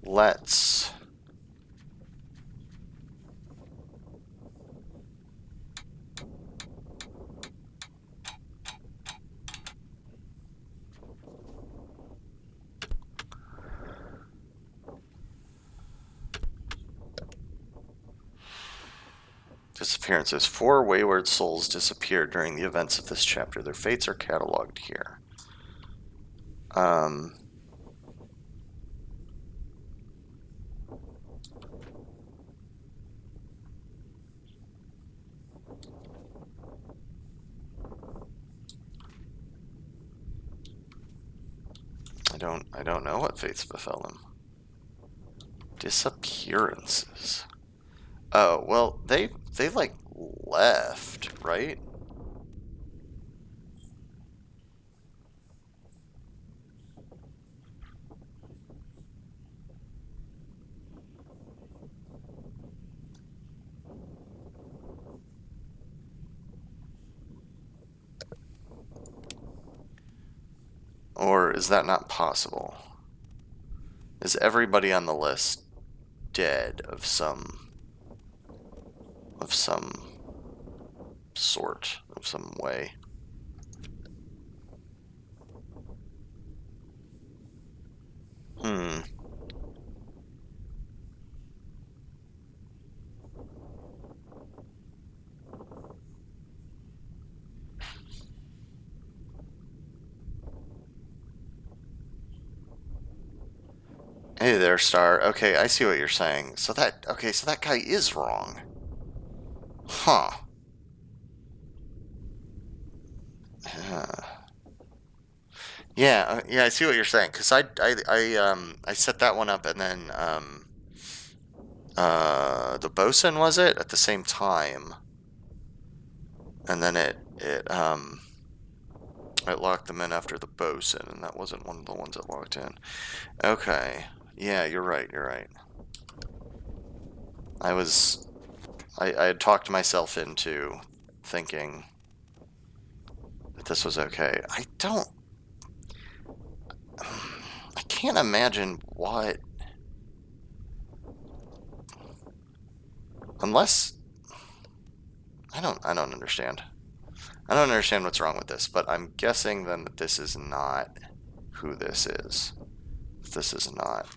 [SPEAKER 1] Let's disappearances. 4 wayward souls disappeared during the events of this chapter. Their fates are cataloged here. I don't know what fates befell him. Disappearances. Oh, well, they like left, right? Or is that not possible? Is everybody on the list dead of some sort, of some way? Hey there, Star. Okay, I see what you're saying. So that guy is wrong. Huh. Yeah, I see what you're saying. Cause I set that one up, and then the bosun, was it, at the same time, and then it locked them in after the bosun, and that wasn't one of the ones that locked in. Okay. Yeah, you're right. I had talked myself into thinking that this was okay. I can't imagine what, unless, I don't understand. I don't understand what's wrong with this, but I'm guessing then that this is not who this is. This is not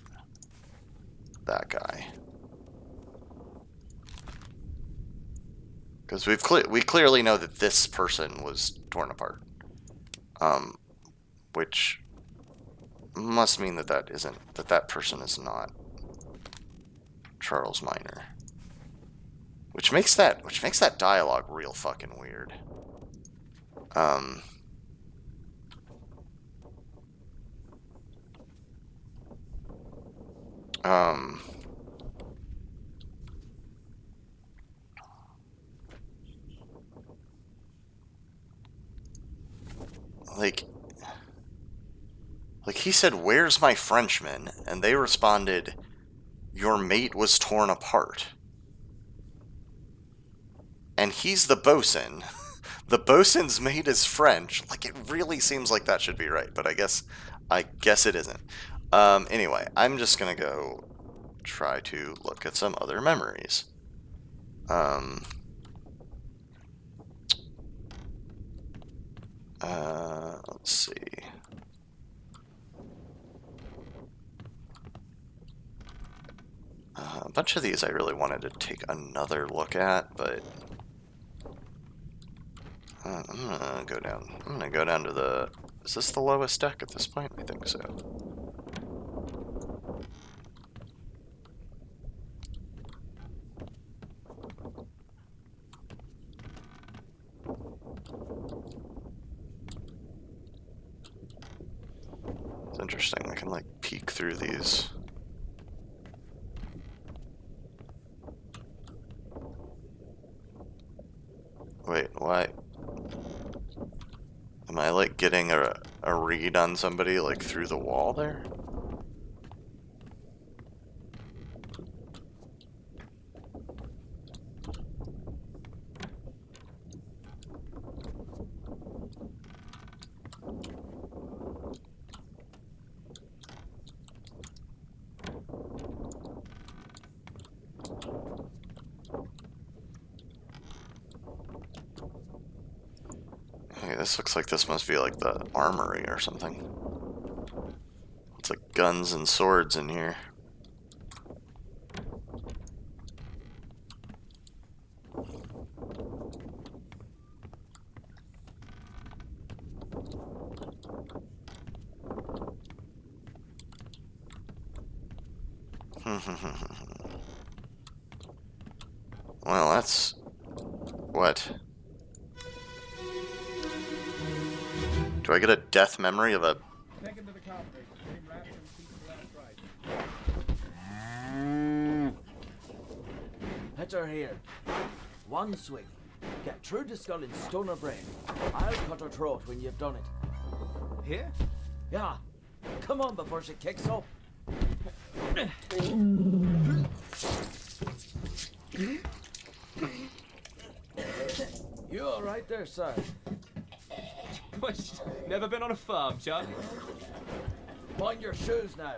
[SPEAKER 1] that guy. Because we clearly know that this person was torn apart. Which must mean that that person is not Charles Minor. Which makes that dialogue real fucking weird. Like he said, "Where's my Frenchman?" And they responded, "Your mate was torn apart." And he's the bosun. The bosun's mate is French. Like, it really seems like that should be right, but I guess it isn't. Anyway, I'm just gonna go try to look at some other memories. Let's see. A bunch of these I really wanted to take another look at, but I'm gonna go down to the... Is this the lowest deck at this point? I think so. It's interesting, I can like peek through these. Wait, why? Am I like getting a read on somebody like through the wall there? Hey, this looks like this must be like the armory or something. It's like guns and swords in here. Well, that's... What? Do I get a death memory of a...
[SPEAKER 5] Take him to the carpet. Get him wrapped and feet left, right.
[SPEAKER 6] Hit her here. One swing. Get through the skull and stone her brain. I'll cut her throat when you've done it.
[SPEAKER 2] Here?
[SPEAKER 6] Yeah. Come on before she kicks up. You all right there, sir?
[SPEAKER 7] What? Never been on a farm, Charlie?
[SPEAKER 6] Mind your shoes now.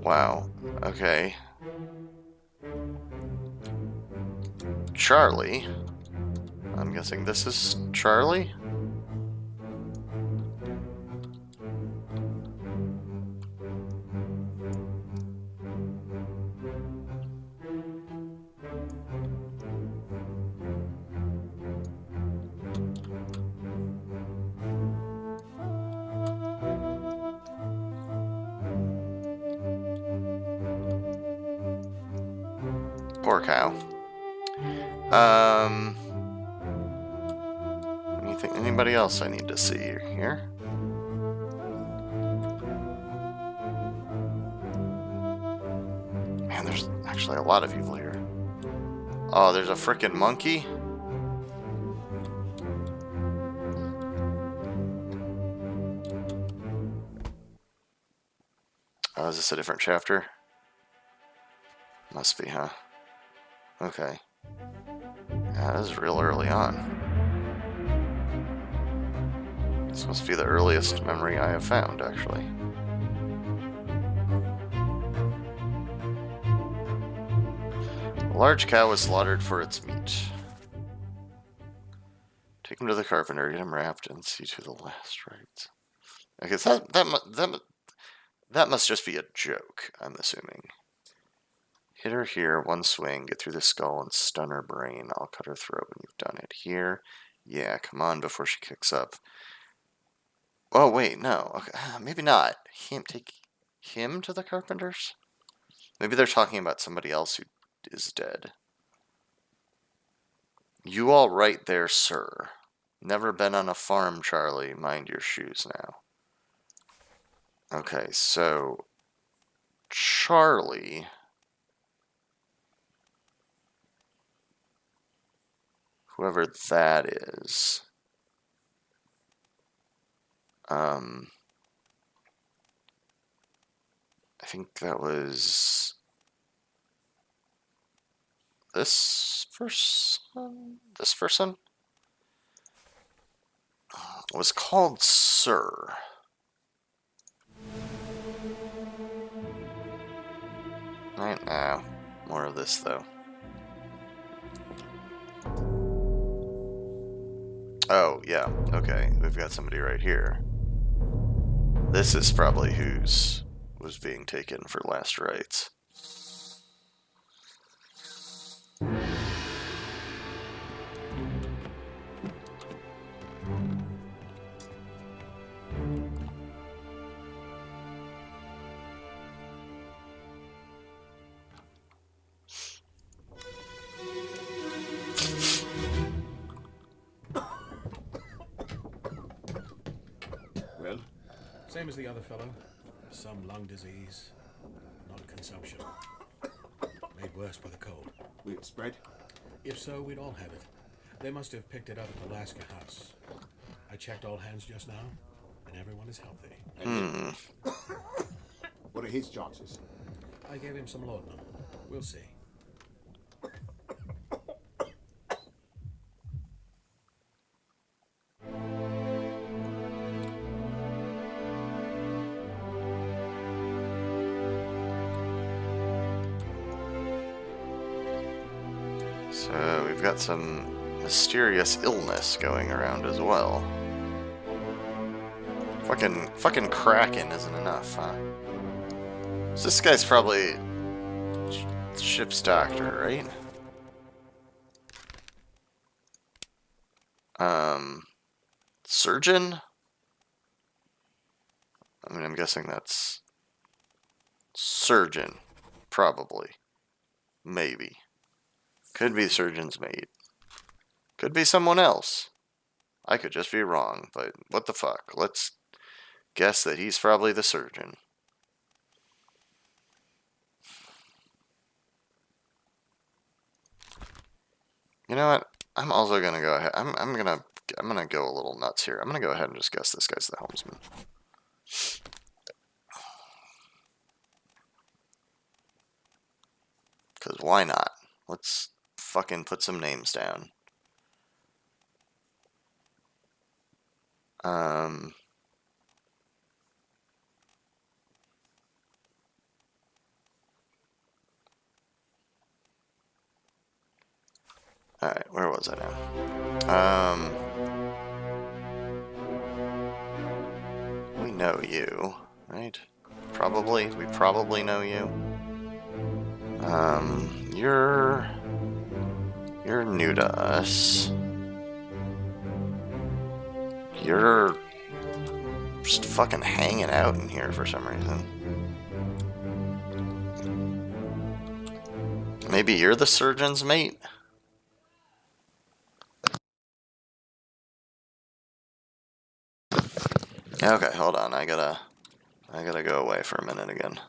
[SPEAKER 1] Wow. Okay. Charlie. I'm guessing this is Charlie? Poor cow. Anybody else I need to see here? Man, there's actually a lot of people here. Oh, there's a frickin' monkey? Oh, is this a different chapter? Must be, huh? Okay. Yeah, this is real early on. This must be the earliest memory I have found, actually. A large cow was slaughtered for its meat. Take him to the carpenter, get him wrapped, and see to the last rites. Okay, so that must just be a joke, I'm assuming. Hit her here, one swing, get through the skull and stun her brain. I'll cut her throat when you've done it. Here. Yeah, come on before she kicks up. Oh, wait, no. Okay, maybe not. Take him to the carpenters? Maybe they're talking about somebody else who is dead. You all right there, sir. Never been on a farm, Charlie. Mind your shoes now. Okay, so Charlie, whoever that is, I think that was this person. This person was called Sir. Right now, more of this though. Oh, yeah, okay, we've got somebody right here. This is probably was being taken for last rites.
[SPEAKER 5] Well? Same as the other fellow. Some lung disease, not consumption. Made worse by the cold.
[SPEAKER 3] Will it spread?
[SPEAKER 5] If so, we'd all have it. They must have picked it up at the Alaska house. I checked all hands just now, and everyone is healthy.
[SPEAKER 3] What are his chances?
[SPEAKER 5] I gave him some laudanum. We'll see.
[SPEAKER 1] So we've got some mysterious illness going around as well. Fucking Kraken isn't enough, huh? So this guy's probably ship's doctor, right? Surgeon? I mean, I'm guessing that's surgeon, probably. Maybe. Could be surgeon's mate. Could be someone else. I could just be wrong, but what the fuck? Let's guess that he's probably the surgeon. You know what? I'm also gonna go ahead. I'm gonna go a little nuts here. I'm gonna go ahead and just guess this guy's the helmsman. Cause why not? Let's fucking put some names down. Alright, where was I now? We know you, right? Probably. We probably know you. You're new to us. You're just fucking hanging out in here for some reason. Maybe you're the surgeon's mate? Okay, hold on. I gotta go away for a minute again.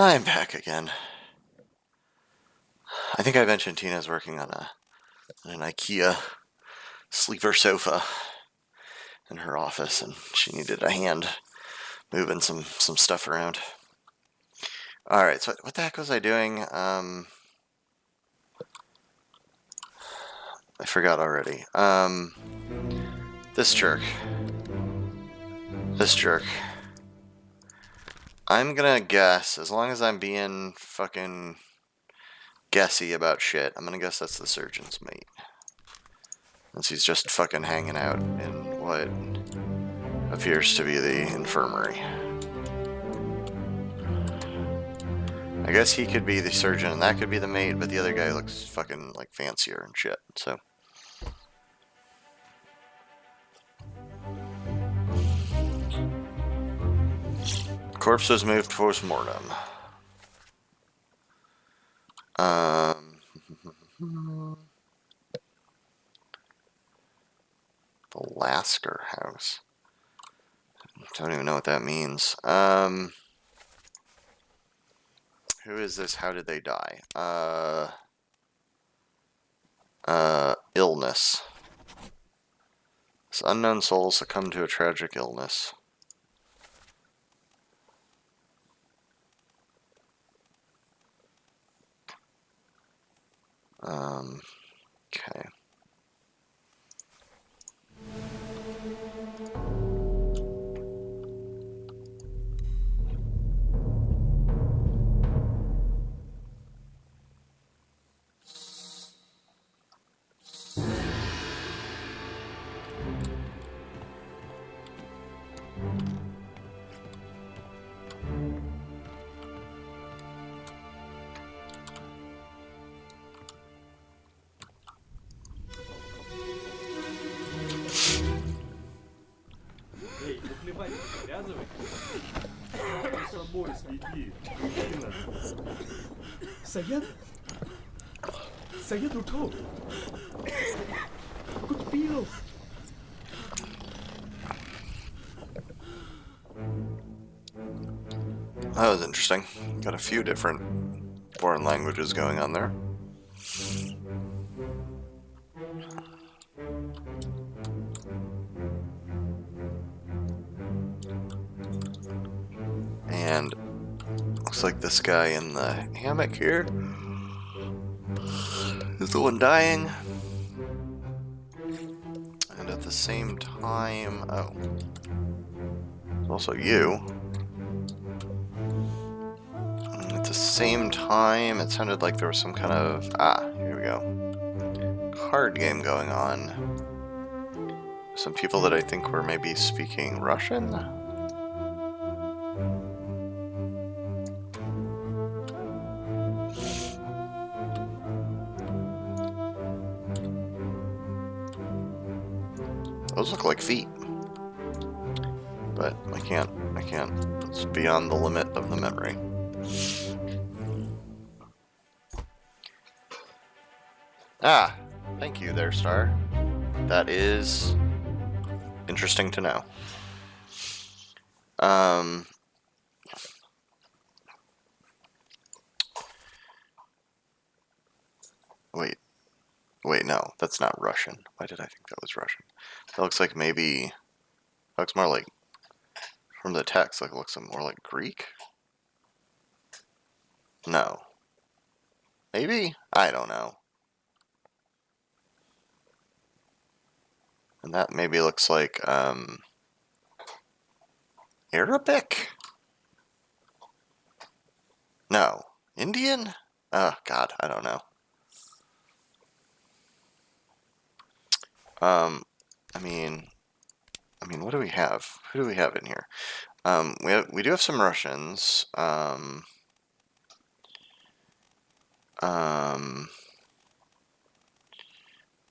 [SPEAKER 1] I'm back again. I think I mentioned Tina's working on an IKEA sleeper sofa in her office, and she needed a hand moving some stuff around. All right, so what the heck was I doing? I forgot already. This jerk. This jerk. I'm gonna guess, as long as I'm being fucking guessy about shit, I'm gonna guess that's the surgeon's mate. Since he's just fucking hanging out in what appears to be the infirmary. I guess he could be the surgeon and that could be the mate, but the other guy looks fucking like fancier and shit, so. Corpse was moved post-mortem. The Lasker house. Don't even know what that means. Who is this? How did they die? Illness. This unknown soul succumbed to a tragic illness. Okay.
[SPEAKER 6] Sayed? Sayed Ruto? Good Bilo.
[SPEAKER 1] That was interesting. Got a few different foreign languages going on there. And looks like this guy in the hammock here is the one dying. And at the same time, oh, it's also you. And at the same time, it sounded like there was some kind of, here we go, card game going on. Some people that I think were maybe speaking Russian. Those look like feet, but I can't, it's beyond the limit of the memory. Thank you there, Star. That is interesting to know. Wait, no, that's not Russian. Why did I think that was Russian? That looks like maybe, that looks more like, from the text, like it looks more like Greek? No. Maybe? I don't know. And that maybe looks like, Arabic? No. Indian? Oh, God, I don't know. I mean, what do we have? Who do we have in here? We do have some Russians.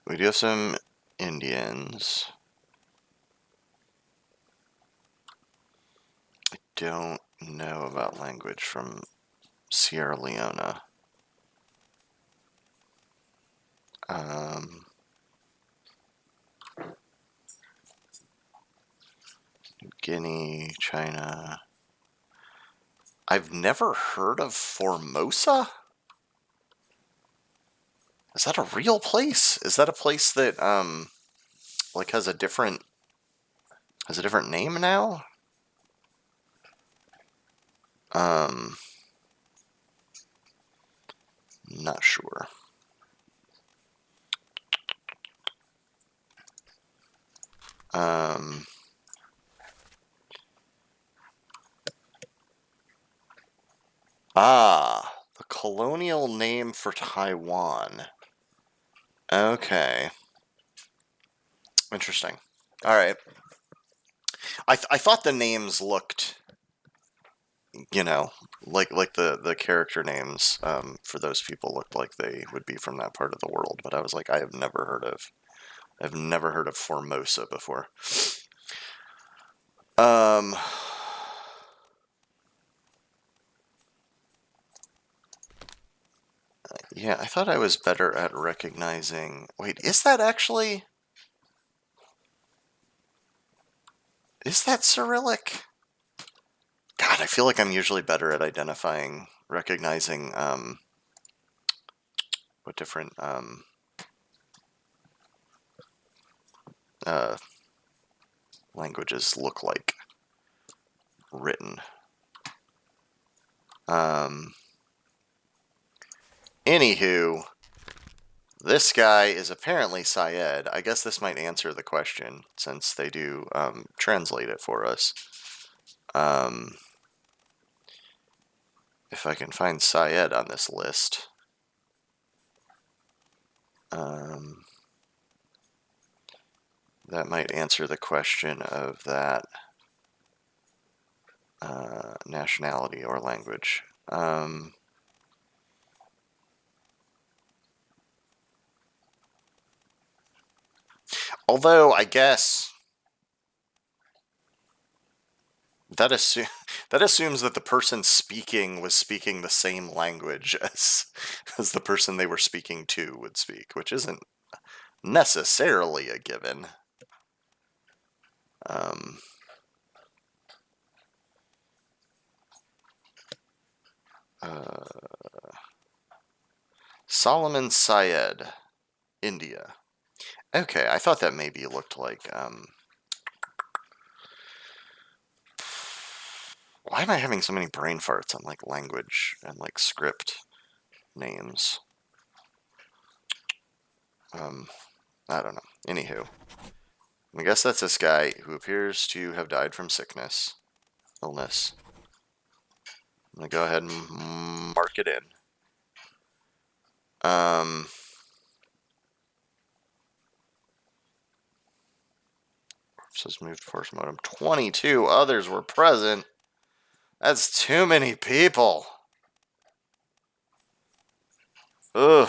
[SPEAKER 1] We do have some Indians. I don't know about language from Sierra Leone. Guinea, China. I've never heard of Formosa? Is that a real place? Is that a place that, like has a different name now? Not sure. The colonial name for Taiwan. Okay. Interesting. All right. I thought the names looked, you know, like the character names for those people looked like they would be from that part of the world, but I was like, I've never heard of Formosa before. Yeah, I thought I was better at recognizing. Wait, is that actually? Is that Cyrillic? God, I feel like I'm usually better at recognizing what different languages look like written. Anywho, this guy is apparently Syed. I guess this might answer the question since they do translate it for us. If I can find Syed on this list. That might answer the question of that nationality or language. Although, I guess that assumes that the person speaking was speaking the same language as the person they were speaking to would speak, which isn't necessarily a given. Solomon Syed, India. Okay, I thought that maybe looked like why am I having so many brain farts on like language and like script names? I don't know. Anywho, I guess that's this guy who appears to have died from illness. I'm gonna go ahead and mark it in. Says moved force modem. 22 others were present. That's too many people. Ugh.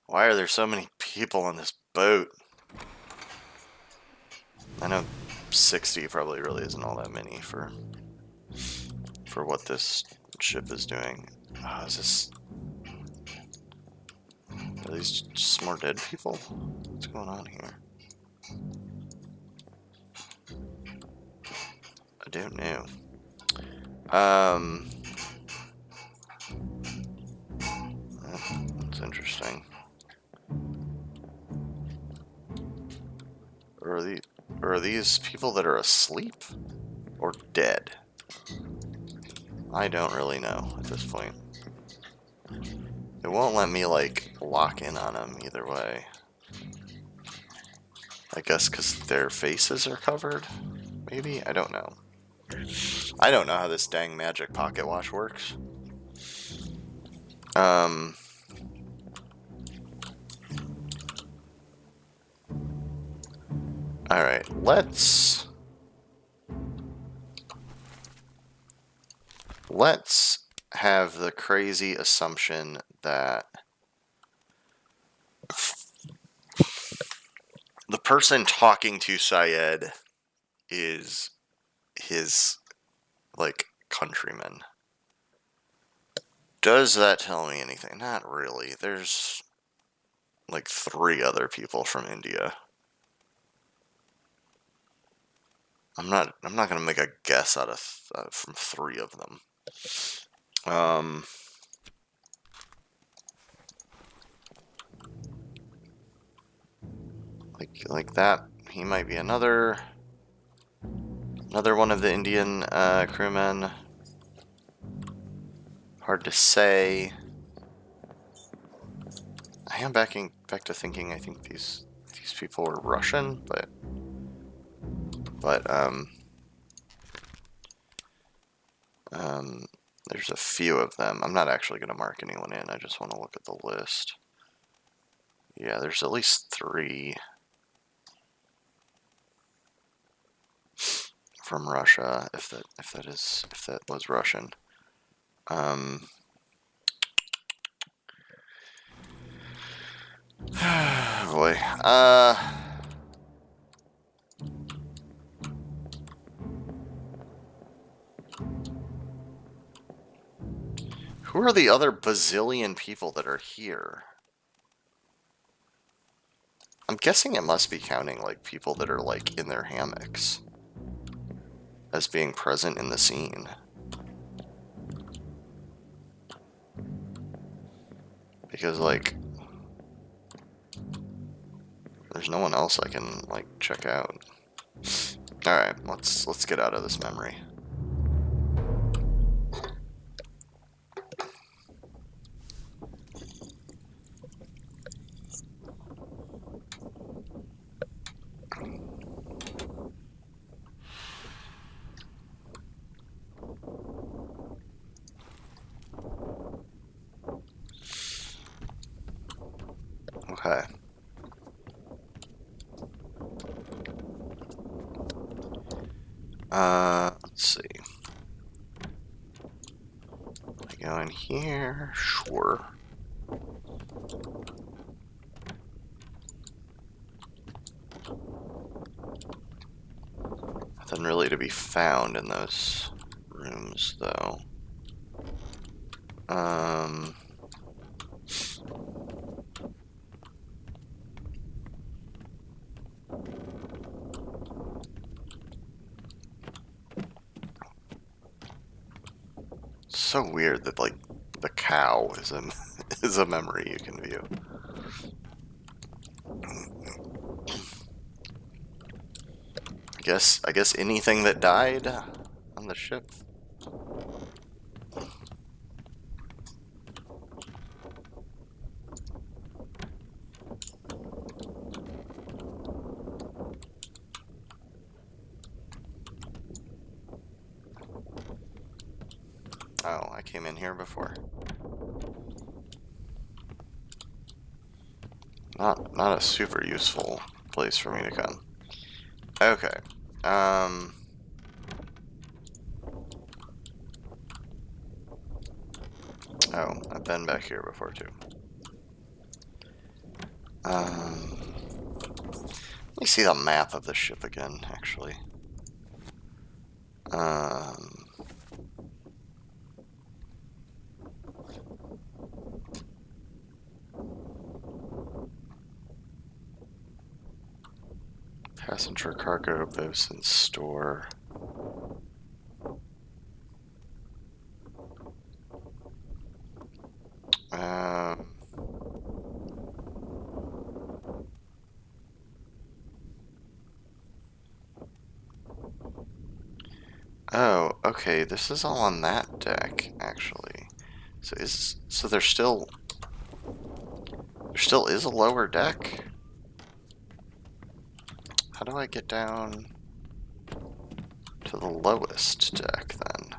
[SPEAKER 1] Why are there so many people on this boat? I know 60 probably really isn't all that many for what this ship is doing. Oh, is this... Are these just more dead people? What's going on here? I don't know. That's interesting. Are these people that are asleep or dead? I don't really know at this point. It won't let me like lock in on them either way. I guess because their faces are covered? Maybe? I don't know. I don't know how this dang magic pocket watch works. Alright, let's have the crazy assumption that the person talking to Syed is his, like, countryman. Does that tell me anything? Not really. There's like 3 other people from India. I'm not gonna make a guess out of from 3 of them. Like that. He might be another one of the Indian crewmen. Hard to say. I am back to thinking I think these people were Russian, but there's a few of them. I'm not actually going to mark anyone in. I just want to look at the list. Yeah, there's at least 3 from Russia, if that was Russian. Boy. Who are the other bazillion people that are here? I'm guessing it must be counting like people that are like in their hammocks as being present in the scene. Because like there's no one else I can like check out. Alright, let's get out of this memory. Okay. Let's see. I go in here, sure. Nothing really to be found in those rooms, though. So weird that like the cow is a is a memory you can view. I guess anything that died on the ship. Oh, I came in here before. Not a super useful place for me to come. Okay. Oh, I've been back here before too. Let me see the map of the ship again, actually. Passenger cargo, bosun store. Oh, okay, this is all on that deck, actually. So there still is a lower deck? How do I get down to the lowest deck then?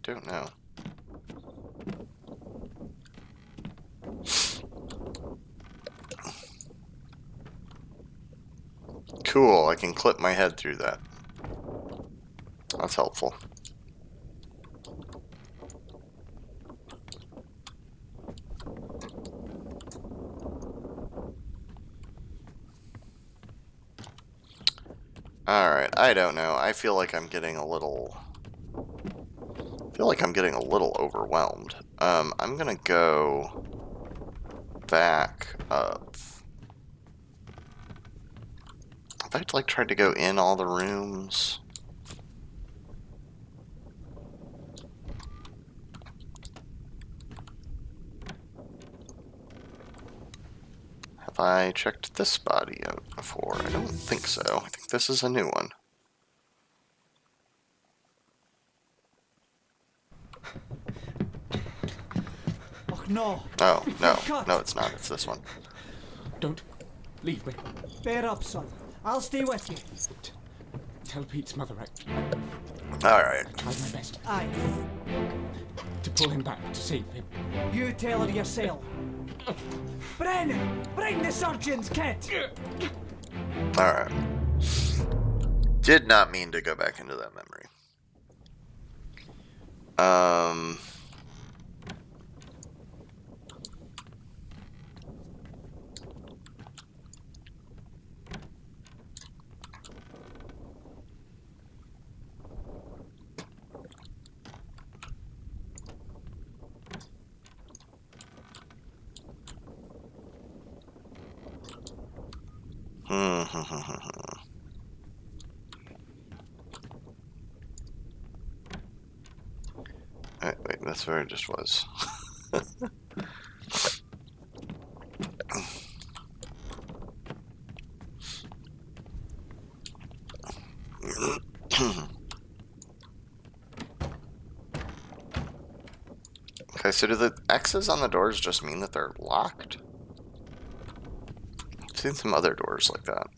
[SPEAKER 1] Don't know. Cool, I can clip my head through that. That's helpful. Alright, I don't know. I feel like I'm getting a little... overwhelmed. I'm gonna go back up. If I'd like tried to go in all the rooms. Have I checked this body out before? I don't think so. I think this is a new one.
[SPEAKER 2] Oh no.
[SPEAKER 1] Oh, no.
[SPEAKER 2] Cut.
[SPEAKER 1] No, it's not. It's this one.
[SPEAKER 3] Don't leave me.
[SPEAKER 2] Bear up, son. I'll stay with you.
[SPEAKER 3] Tell Pete's mother
[SPEAKER 1] Alright.
[SPEAKER 3] I tried my best
[SPEAKER 2] Aye.
[SPEAKER 3] to pull him back, to save him.
[SPEAKER 2] You tell her yourself. Brennan! Bring the surgeon's kit!
[SPEAKER 1] Alright. Did not mean to go back into that memory. Wait, that's where it just was. Okay, so do the X's on the doors just mean that they're locked? I've seen some other doors like that.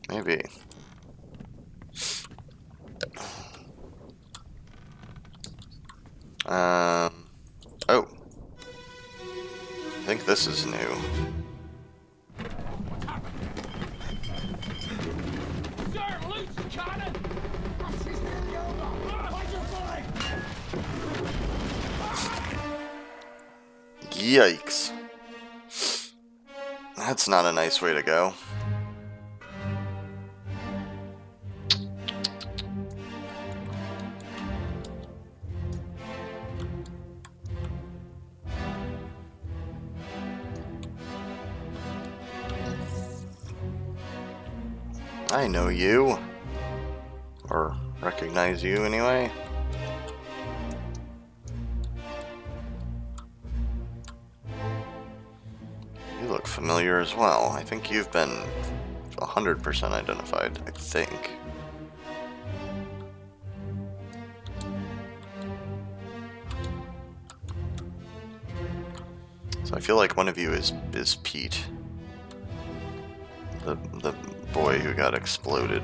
[SPEAKER 1] Maybe. Oh. I think this is new.
[SPEAKER 4] Sir, loose cannon!
[SPEAKER 1] Yikes. That's not a nice way to go. I know you. Or recognize you anyway. You look familiar as well. I think you've been 100% identified, I think. So I feel like one of you is Pete. The boy who got exploded.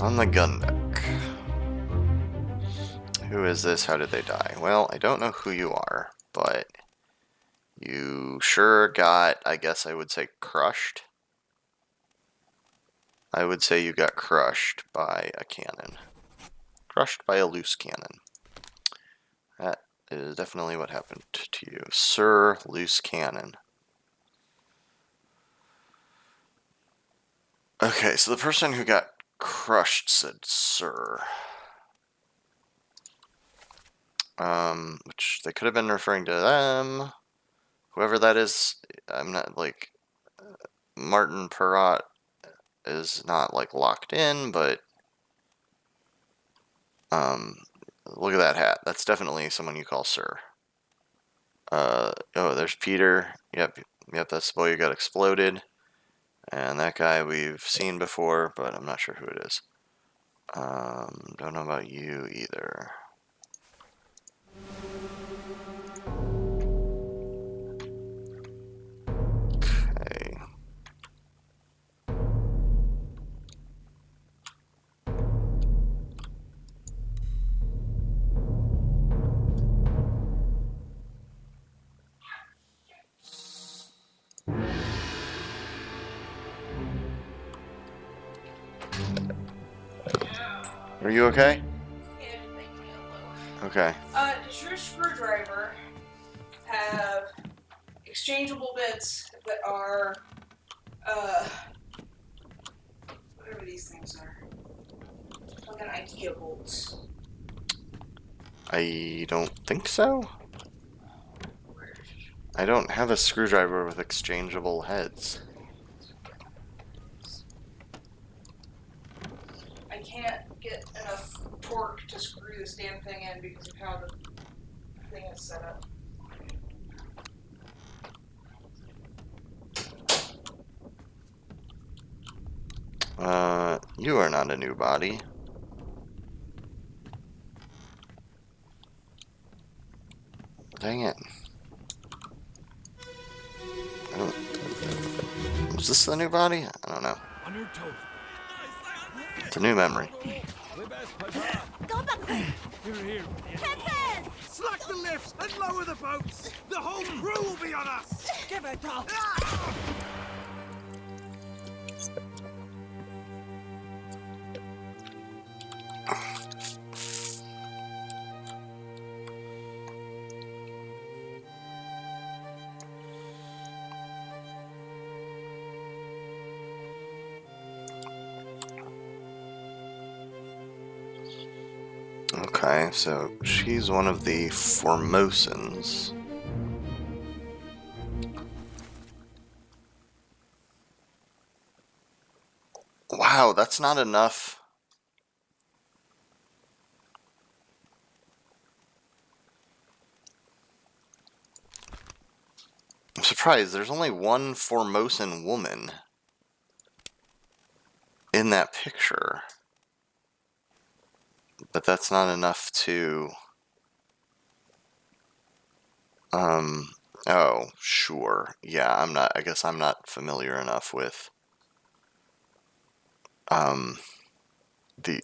[SPEAKER 1] On the gun deck. Who is this? How did they die? Well, I don't know who you are, but you sure got, I guess I would say, crushed. I would say you got crushed by a cannon. Crushed by a loose cannon. That is definitely what happened to you. Sir Loose Cannon. Okay, so the person who got crushed said Sir. Which they could have been referring to them. Whoever that is, I'm not like... Martin Perrott is not like locked in, but... look at that hat. That's definitely someone you call Sir. Oh, there's Peter. Yep, that's the boy who got exploded. And that guy we've seen before, but I'm not sure who it is. Don't know about you either. Okay. Are you okay?
[SPEAKER 8] Yeah, thank you.
[SPEAKER 1] Okay.
[SPEAKER 8] Does your screwdriver have exchangeable bits that are, whatever these things are? Fucking IKEA bolts.
[SPEAKER 1] I don't think so. I don't have a screwdriver with exchangeable heads.
[SPEAKER 8] I can't get enough torque to screw this damn thing in because of how the thing is set up.
[SPEAKER 1] You are not a new body. Dang it. I don't... Is this the new body? I don't know.
[SPEAKER 4] On your toes.
[SPEAKER 1] It's a new memory.
[SPEAKER 9] Go back there!
[SPEAKER 4] Here, here.
[SPEAKER 9] Captain!
[SPEAKER 4] Slack the lifts and lower the boats. The whole crew will be on us.
[SPEAKER 2] Give it up!
[SPEAKER 1] Okay, so she's one of the Formosans. Wow, that's not enough. I'm surprised there's only one Formosan woman in that picture. But that's not enough to... Oh, sure. Yeah, I guess I'm not familiar enough with,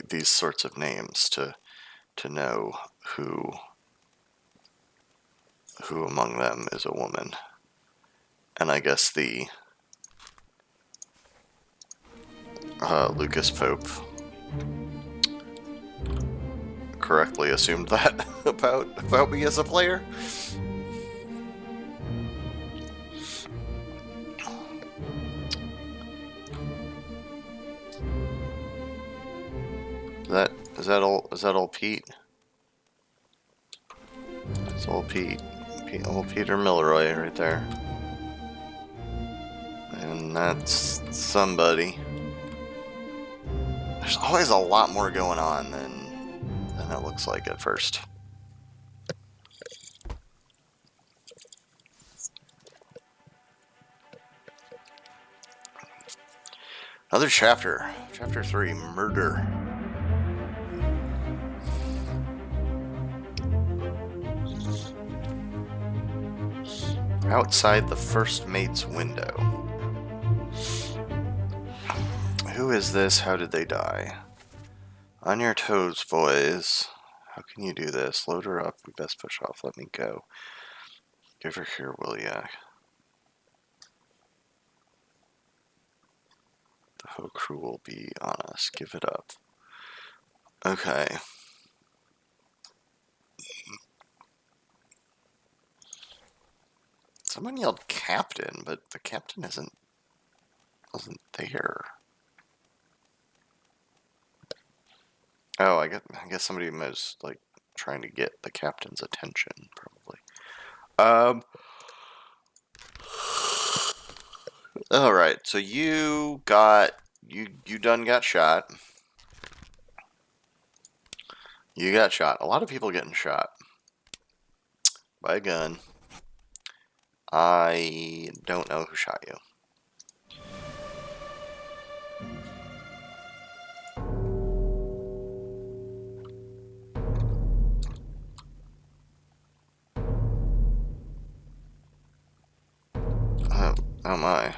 [SPEAKER 1] these sorts of names to know who among them is a woman. And I guess the, Lucas Pope correctly assumed that about me as a player. Is that old Pete? That's old Pete. Old Peter Milroy right there. And that's somebody. There's always a lot more going on than it looks like at first. Another chapter. Chapter 3, Murder. Outside the first mate's window. Who is this? How did they die? On your toes, boys. How can you do this? Load her up. We best push off. Let me go. Give her here, will ya? The whole crew will be on us. Give it up. Okay. Someone yelled captain, but the captain wasn't there. Oh, I guess somebody was like trying to get the captain's attention, probably. All right, so you done got shot. You got shot. A lot of people getting shot by a gun. I don't know who shot you. Oh my.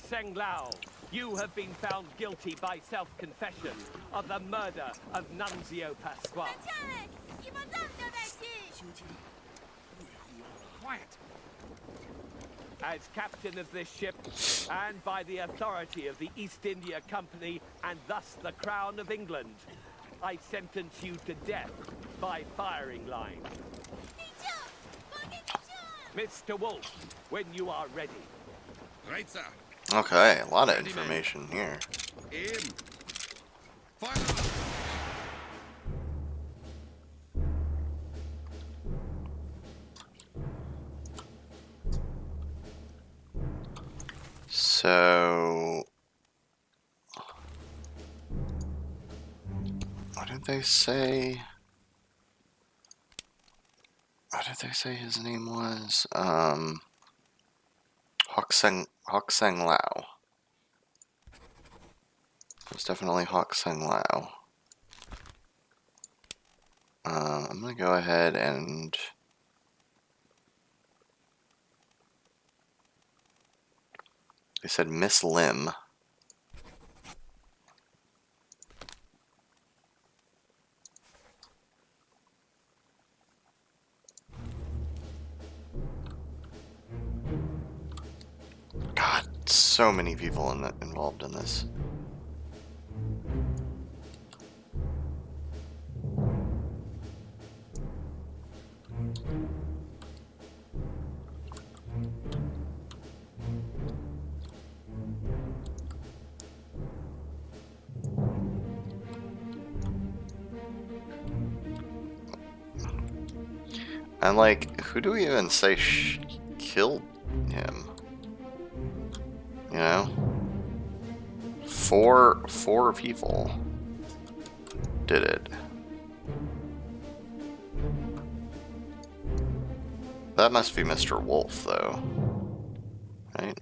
[SPEAKER 10] Seng Lao, you have been found guilty by self-confession of the murder of Nunzio Pasquale.
[SPEAKER 5] Quiet.
[SPEAKER 10] As captain of this ship, and by the authority of the East India Company, and thus the Crown of England, I sentence you to death by firing line. Mr. Wolf, when you are ready.
[SPEAKER 5] Right, sir.
[SPEAKER 1] Okay, a lot of information here.
[SPEAKER 5] Aim. Fire.
[SPEAKER 1] So, what did they say? What did they say his name was? Hokseng Lao. It was definitely Hokseng Lao. I'm gonna go ahead and they said Miss Lim. God, so many people involved in this. And like, who do we even say killed him? You know? Four people did it. That must be Mr. Wolf, though. Right?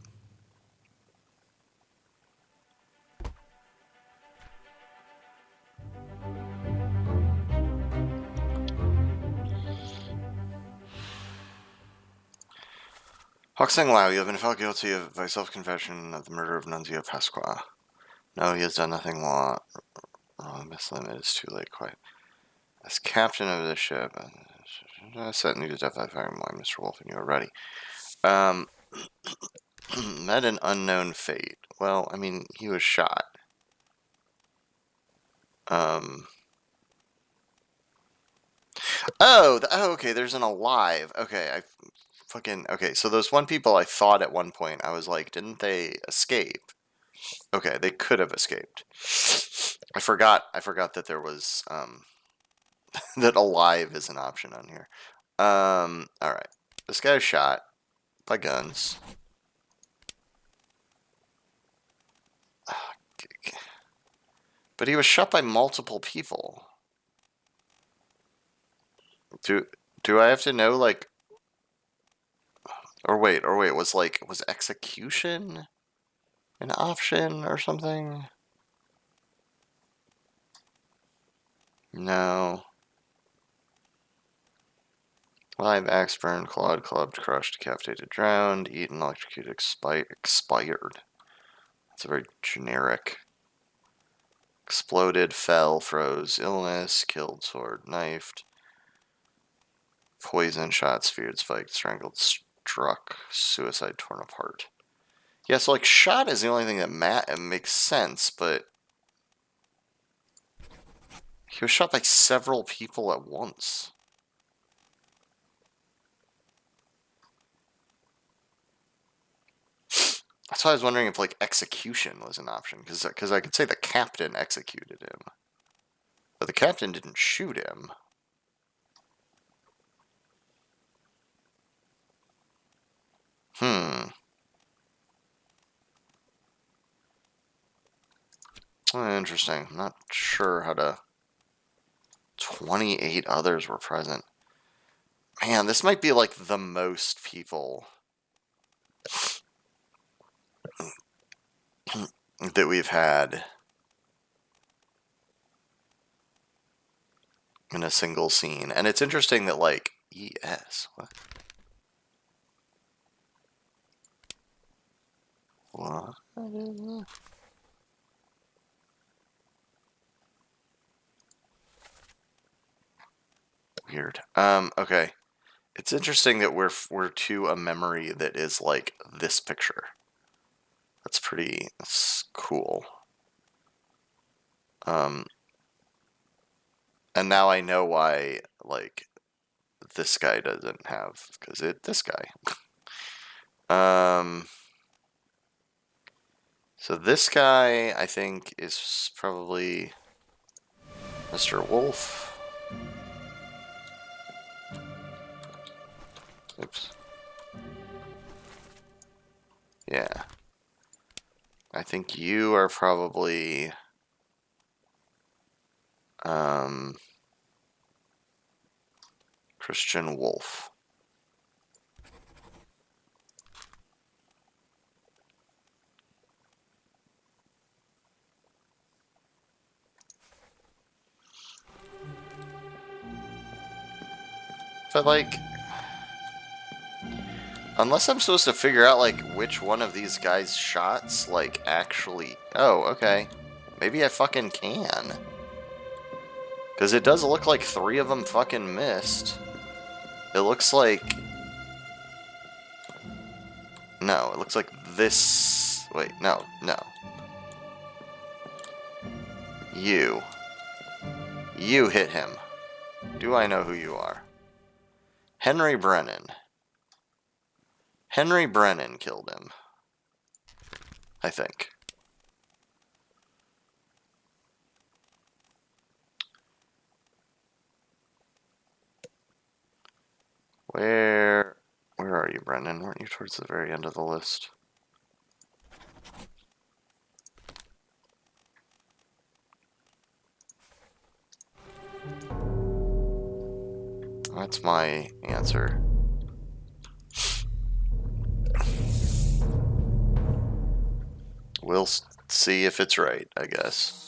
[SPEAKER 1] Hokseng Lao, you have been found guilty of by self-confession of the murder of Nunzio Pasqua. No, he has done nothing wrong. Miss Lim, it is too late, quite. As captain of the ship, I set you to death by firing line, Mr. Wolf, and you are ready. Met an unknown fate. Well, I mean, he was shot. Oh, okay, there's an alive. Okay, okay, so those one people I thought at one point, I was like, didn't they escape? Okay, they could have escaped. I forgot that there was, that alive is an option on here. Alright. This guy's shot by guns. But he was shot by multiple people. Do I have to know, like... Or wait, was execution an option or something? No. Live, axe burned, clawed, clubbed, crushed, decapitated, drowned, eaten, electrocuted, expired. That's a very generic. Exploded, fell, froze, illness, killed, sword, knifed, poison, shot, speared, spiked, strangled, struck, suicide, torn apart. Yeah, so like shot is the only thing that makes sense, but he was shot by several people at once. That's why I was wondering if like execution was an option, because I could say the captain executed him, but the captain didn't shoot him. Interesting. I'm not sure how to... 28 others were present. Man, this might be like the most people that we've had in a single scene. And it's interesting that like, ES, what? Weird. Okay. It's interesting that we're to a memory that is like this picture. That's cool. And now I know why, like, this guy doesn't have, because this guy. So this guy, I think, is probably Mr. Wolf. Oops. Yeah. I think you are probably Christian Wolf. But like, unless I'm supposed to figure out like which one of these guys' shots like actually, oh, okay. Maybe I fucking can. Because it does look like 3 of them fucking missed. It looks like... No, it looks like this... Wait, no. You. You hit him. Do I know who you are? Henry Brennan. Henry Brennan killed him. I think. Where are you, Brennan? Weren't you towards the very end of the list? That's my answer. We'll see if it's right, I guess.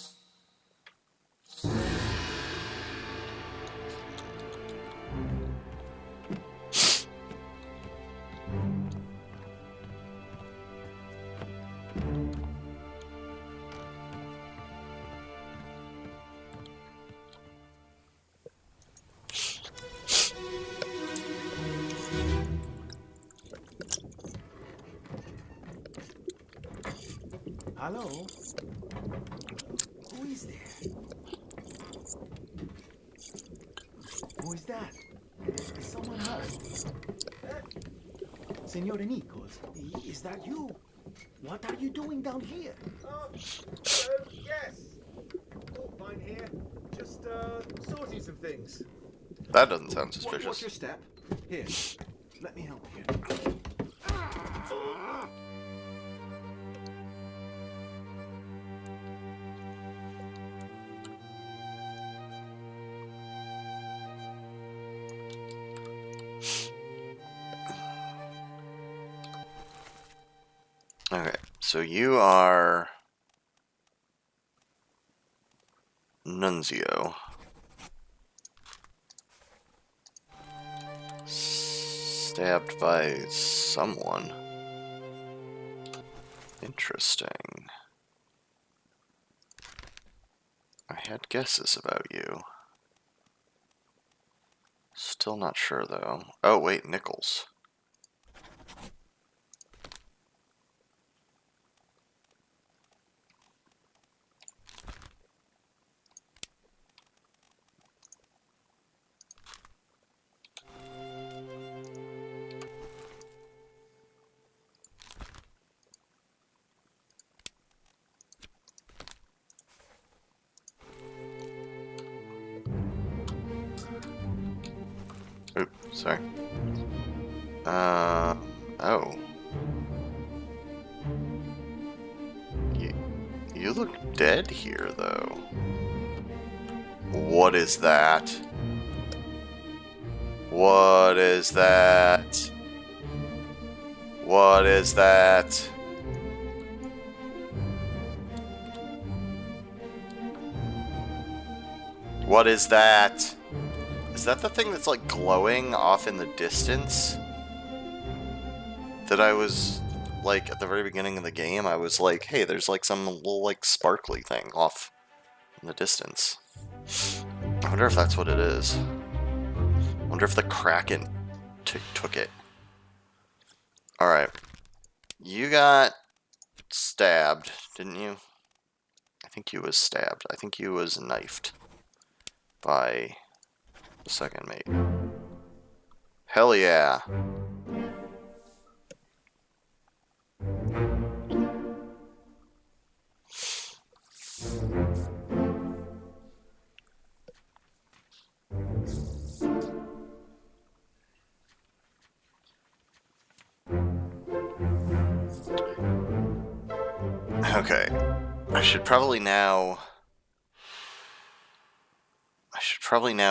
[SPEAKER 6] Hello? Who is there? Who is that? Is someone hurt? Senor Nikos, is that you? What are you doing down here?
[SPEAKER 11] Yes. All fine here. Just sorting some things.
[SPEAKER 1] That doesn't sound suspicious.
[SPEAKER 11] What's your step? Here, let me help you.
[SPEAKER 1] Okay, so you are Nunzio. Stabbed by someone. Interesting. I had guesses about you. Still not sure though. Oh wait, Nichols. Oops, sorry. Oh. You look dead here, though. What is that? What is that? What is that? What is that? Is that the thing that's like glowing off in the distance? That I was like, at the very beginning of the game, I was like, hey, there's, like, some little, like, sparkly thing off in the distance. I wonder if that's what it is. I wonder if the Kraken took it. Alright. You got stabbed, didn't you? I think you was stabbed. I think you was knifed by the second mate. Hell yeah. Okay. I should probably now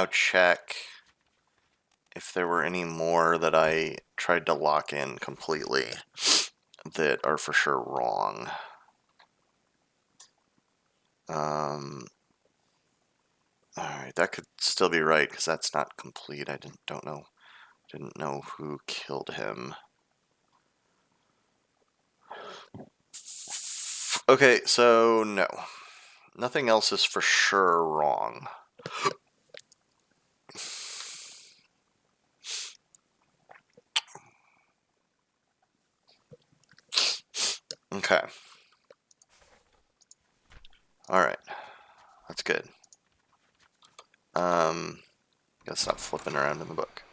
[SPEAKER 1] check if there were any more that I tried to lock in completely that are for sure wrong. Alright, that could still be right because that's not complete. I didn't know who killed him. Okay, so no. Nothing else is for sure wrong. Okay. Alright. That's good. Gotta stop flipping around in the book.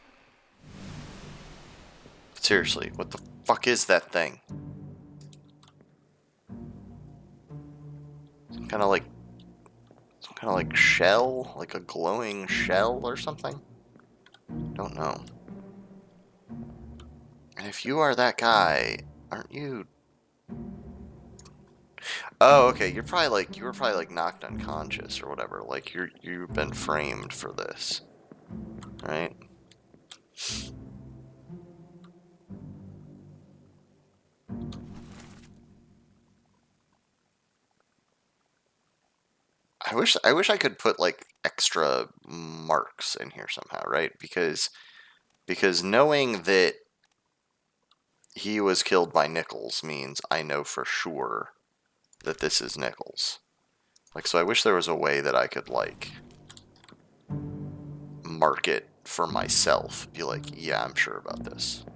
[SPEAKER 1] Seriously, what the fuck is that thing? Some kind of like shell? Like a glowing shell or something? Don't know. And if you are that guy, aren't you... Oh, okay, you were probably like knocked unconscious or whatever. Like you've been framed for this. Right? I wish I could put like extra marks in here somehow, right? Because knowing that he was killed by Nichols means I know for sure that this is Nichols. Like, so I wish there was a way that I could like mark it for myself. Be like, yeah, I'm sure about this.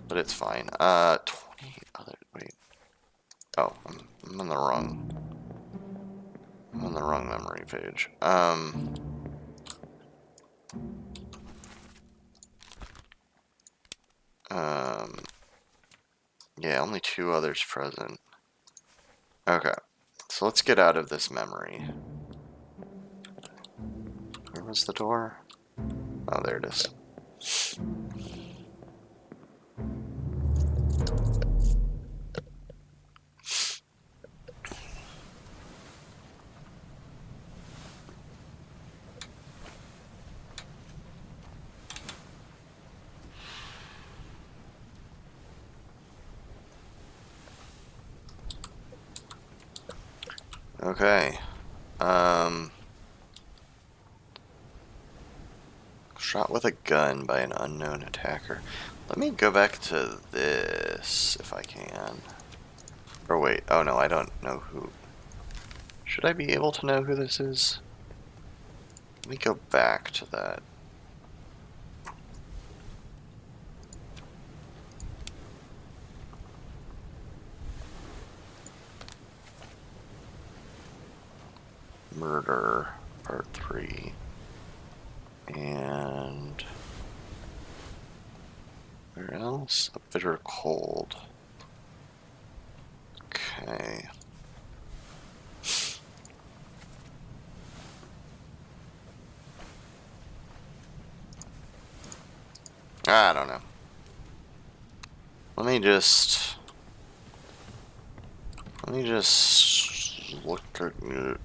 [SPEAKER 1] But it's fine. 20 other, wait. Oh, I'm on the wrong memory page. Yeah, only 2 others present. Okay, so let's get out of this memory. Where was the door? Oh, there it is. Okay. Shot with a gun by an unknown attacker. Let me go back to this if I can. Or wait, oh no, I don't know who. Should I be able to know who this is? Let me go back to that. Murder, part 3. And where else? A bitter cold. Okay. I don't know. Let me just look at it.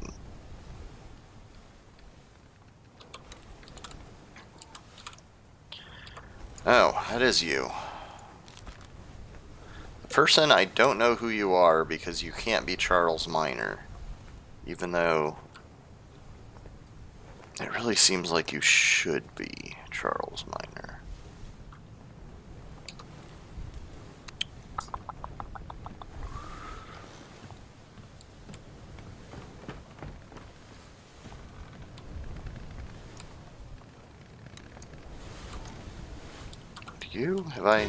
[SPEAKER 1] Oh, that is you. The person, I don't know who you are because you can't be Charles Minor. Even though it really seems like you should be Charles Minor. you? Have I...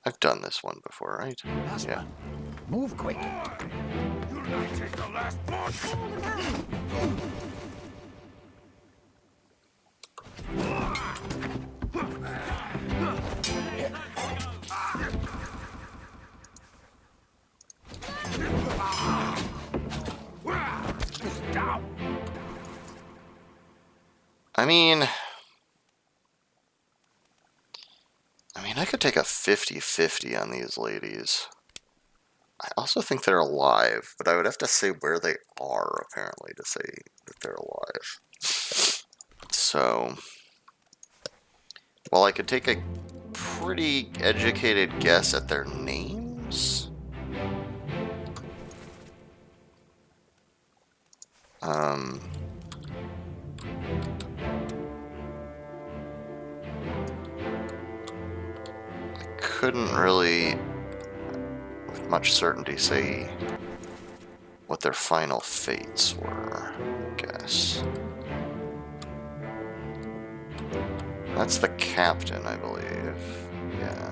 [SPEAKER 1] I've done this one before, right?
[SPEAKER 4] Last
[SPEAKER 1] Yeah.
[SPEAKER 4] one. Move quick.
[SPEAKER 5] You'll not take the last one.
[SPEAKER 1] I mean, I could take a 50-50 on these ladies. I also think they're alive, but I would have to say where they are, apparently, to say that they're alive. So, while I could take a pretty educated guess at their names, I couldn't really, with much certainty, say what their final fates were, I guess. That's the captain, I believe. Yeah.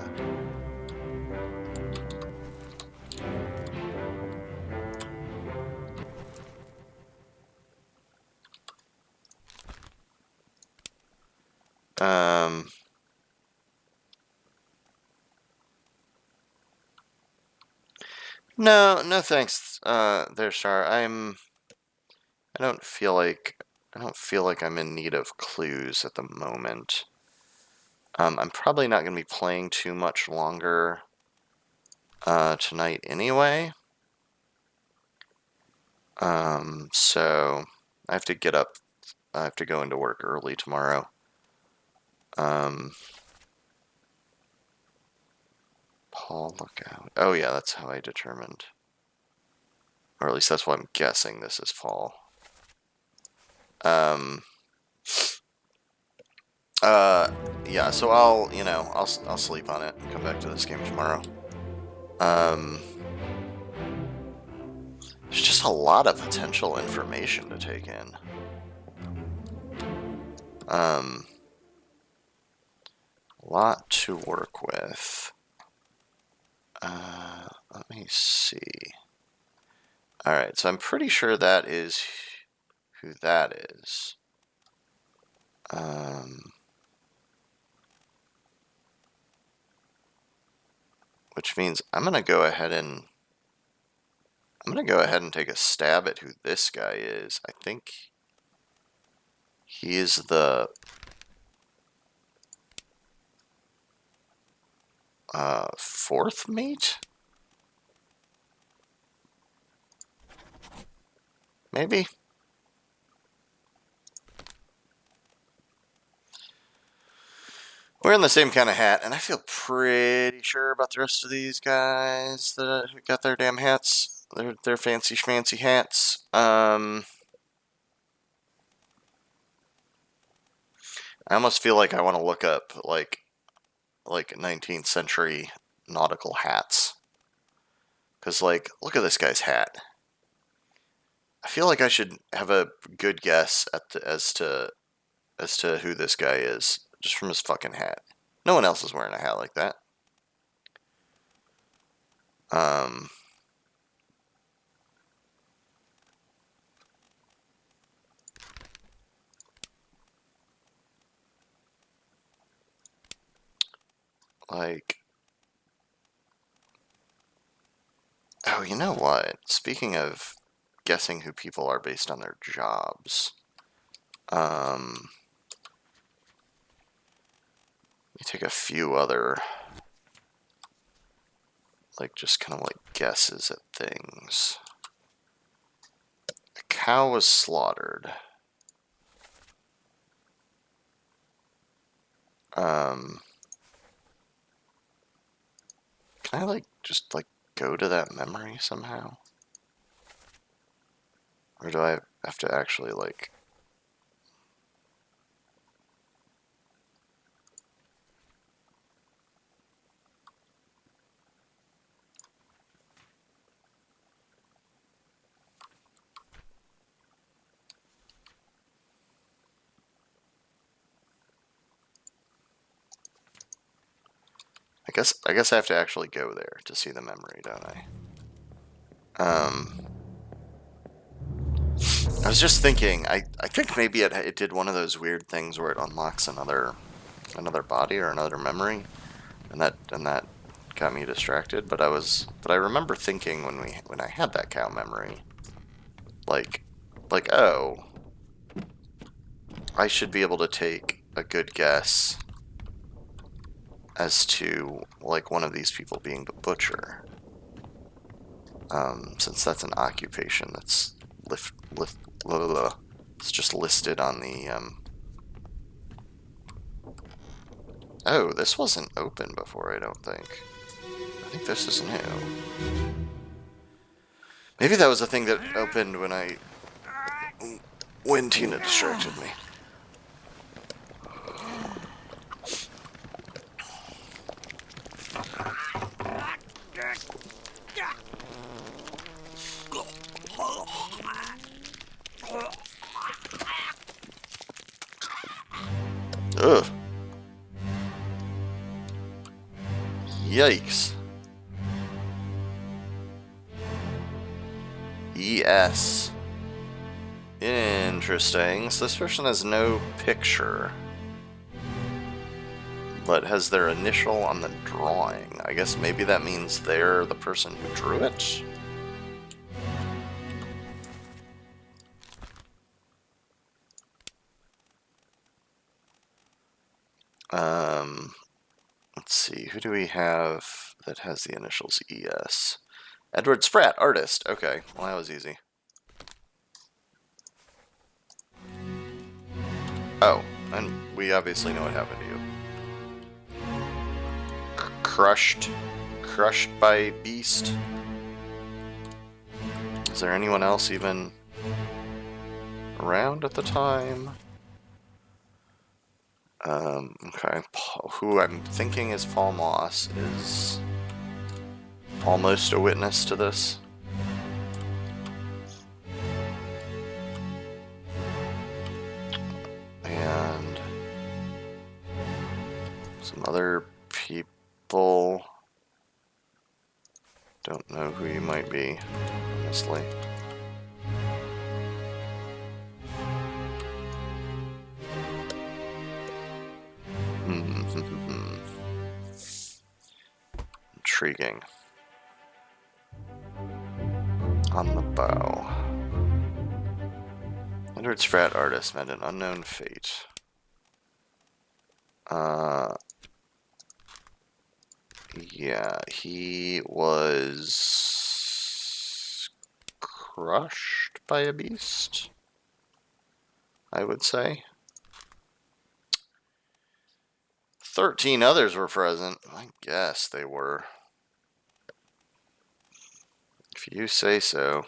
[SPEAKER 1] No thanks, there, Star. I don't feel like I'm in need of clues at the moment. I'm probably not going to be playing too much longer tonight anyway. So I have to get up. I have to go into work early tomorrow. Paul Lookout. Oh yeah, that's how I determined. Or at least that's what I'm guessing this is Paul. Yeah, so I'll sleep on it and come back to this game tomorrow. There's just a lot of potential information to take in. A lot to work with. Let me see. Alright, so I'm pretty sure that is who that is. Which means I'm gonna go ahead and take a stab at who this guy is. I think he is the fourth mate? Maybe? We're in the same kind of hat, and I feel pretty sure about the rest of these guys that got their damn hats. Their fancy schmancy hats. I almost feel like I want to look up like 19th century nautical hats. Cause like, look at this guy's hat. I feel like I should have a good guess as to who this guy is just from his fucking hat. No one else is wearing a hat like that. Like, oh, you know what? Speaking of guessing who people are based on their jobs, let me take a few other, like, just kind of like guesses at things. A cow was slaughtered. Can I like just like go to that memory somehow? Or do I have to actually like... I guess I have to actually go there to see the memory, don't I? I was just thinking, I think maybe it did one of those weird things where it unlocks another body or another memory, and that got me distracted. But I remember thinking when I had that cow memory, like oh, I should be able to take a good guess as to like one of these people being the butcher, since that's an occupation that's it's just listed on the Oh, this wasn't open before, I don't think. I think this is new. Maybe that was a thing that opened when Tina distracted me. Ugh. Yikes. ES. Interesting. So this person has no picture, but has their initial on the drawing. I guess maybe that means they're the person who drew it? Let's see, who do we have that has the initials ES? Edward Spratt, artist. Okay, well that was easy. Oh, and we obviously know what happened to you. Crushed by beast. Is there anyone else even around at the time? Okay, who I'm thinking is Paul Moss. Is almost a witness to this? And some other people. Don't know who you might be, honestly. Intriguing. On the bow. Edward Spratt, artist, met an unknown fate. Yeah, he was crushed by a beast, I would say. 13 others were present. I guess they were. If you say so.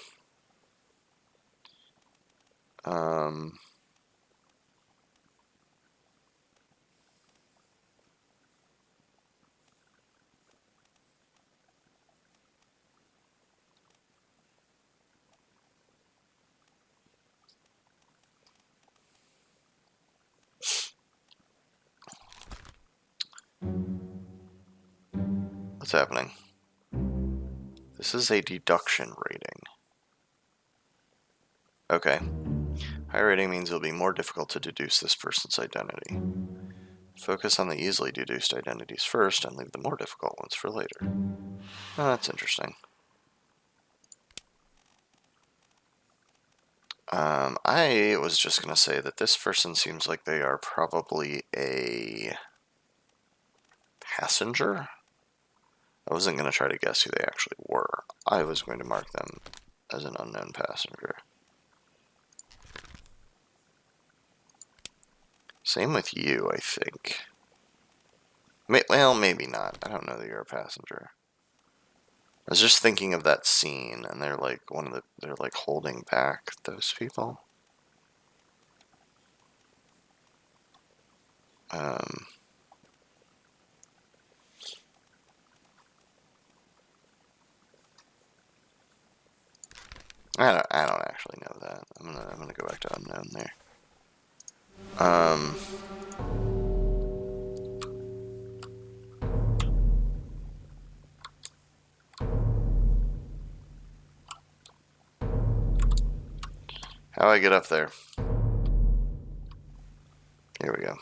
[SPEAKER 1] What's happening? This is a deduction rating. Okay. High rating means it'll be more difficult to deduce this person's identity. Focus on the easily deduced identities first and leave the more difficult ones for later. Oh, that's interesting. I was just going to say that this person seems like they are probably a passenger. I wasn't going to try to guess who they actually were. I was going to mark them as an unknown passenger. Same with you, I think. Well, maybe not. I don't know that you're a passenger. I was just thinking of that scene, and they're like they're like holding back those people. I don't actually know that. I'm gonna go back to unknown there. How do I get up there? Here we go.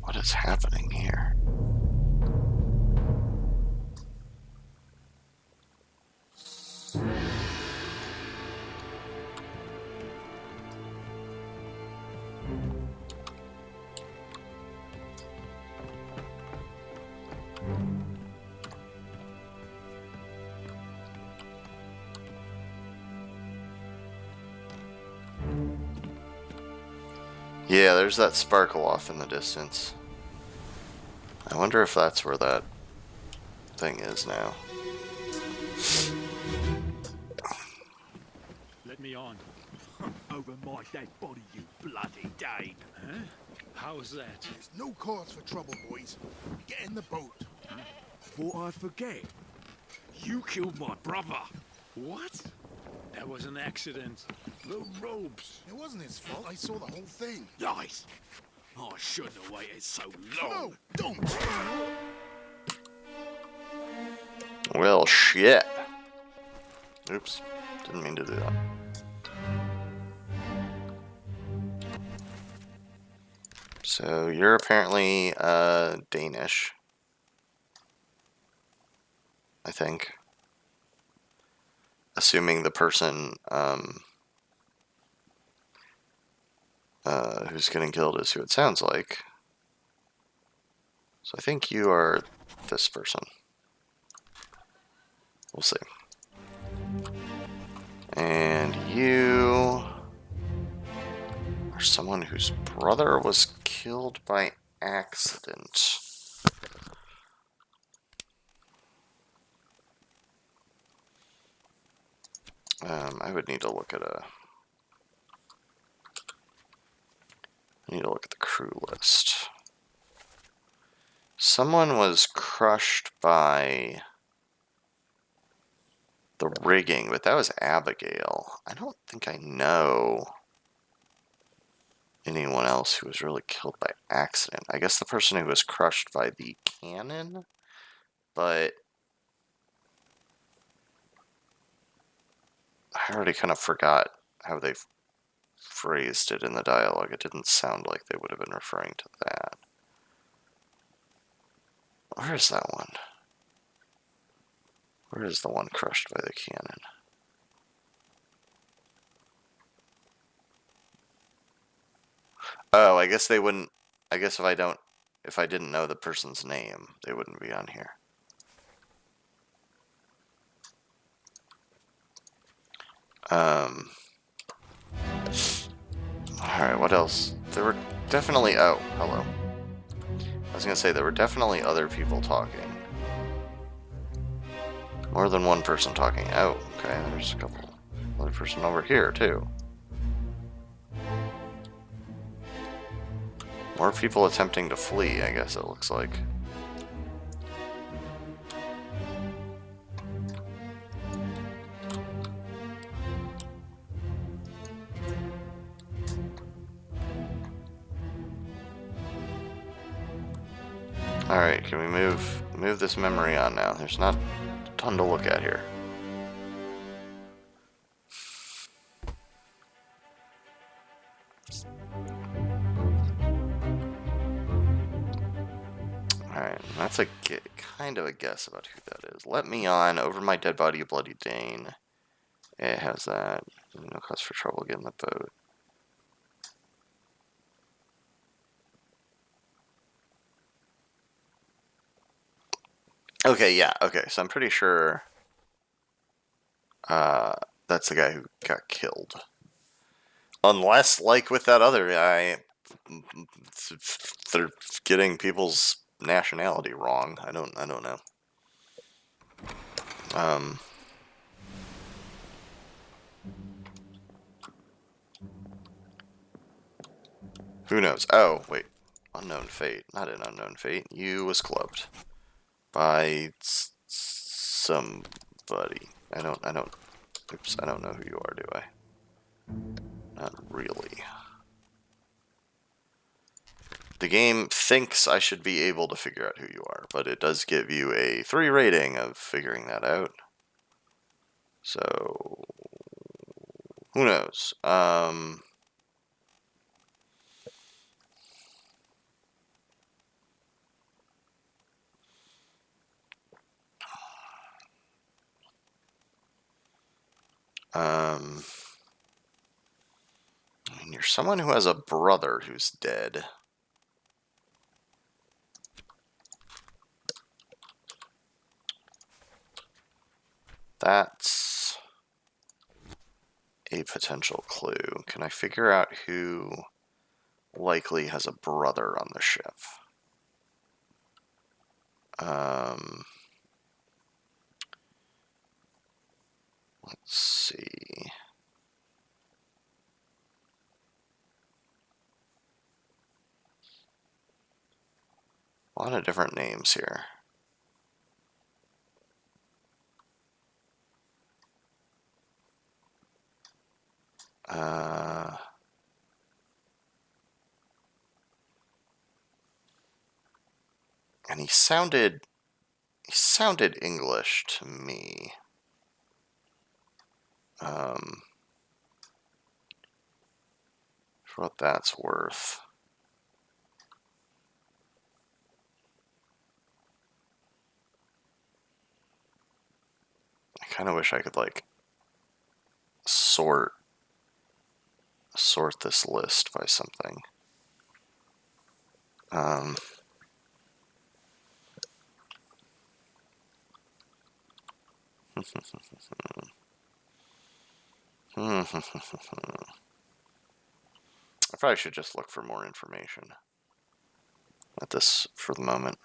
[SPEAKER 1] What is happening here? Yeah, there's that sparkle off in the distance. I wonder if that's where that thing is now.
[SPEAKER 4] Let me on. Over my dead body, you bloody Dane. Huh? How's that?
[SPEAKER 12] There's no cause for trouble, boys. Get in the boat.
[SPEAKER 4] Thought I'd forget. You killed my brother. What? That was an accident. The ropes.
[SPEAKER 12] It wasn't his fault. I saw the whole thing.
[SPEAKER 4] Lies. I shouldn't have waited so long.
[SPEAKER 12] No, don't.
[SPEAKER 1] Well, shit. Oops. Didn't mean to do that. So you're apparently Danish, I think. Assuming the person who's getting killed is who it sounds like. So I think you are this person. We'll see. And you are someone whose brother was killed by accident. I would need to look at the crew list. Someone was crushed by the rigging, but that was Abigail. I don't think I know anyone else who was really killed by accident. I guess the person who was crushed by the cannon, but I already kind of forgot how they phrased it in the dialogue. It didn't sound like they would have been referring to that. Where is that one? Where is the one crushed by the cannon? Oh, I guess they wouldn't. I guess if I didn't know the person's name, they wouldn't be on here. Alright, what else? There were definitely... Oh, hello. I was gonna say, there were definitely other people talking. More than one person talking. Oh, okay, there's a couple. Another person over here, too. More people attempting to flee, I guess it looks like. Alright, can we move this memory on now? There's not a ton to look at here. Alright, that's a kind of a guess about who that is. Let me on, over my dead body, bloody Dane. It has that. No cause for trouble getting the boat. Okay, yeah, okay, so I'm pretty sure that's the guy who got killed. Unless, like with that other guy, they're getting people's nationality wrong. I don't know. Who knows? Oh, wait. Unknown fate. Not an unknown fate. You was clubbed by somebody. Oops, I don't know who you are, do I? Not really. The game thinks I should be able to figure out who you are, but it does give you a 3 rating of figuring that out. So, who knows? I mean, you're someone who has a brother who's dead. That's a potential clue. Can I figure out who likely has a brother on the ship? Let's see. A lot of different names here. And he sounded English to me. For what that's worth. I kind of wish I could like sort this list by something. I probably should just look for more information at this for the moment.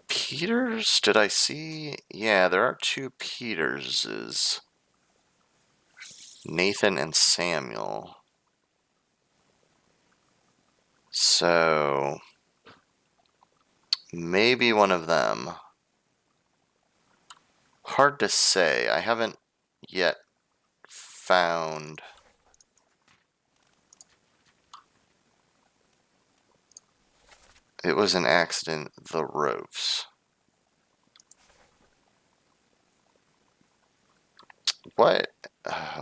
[SPEAKER 1] Peters? Did I see? Yeah, there are 2 Peterses. Nathan and Samuel. So, maybe one of them. Hard to say. I haven't yet found... It was an accident, the ropes. What?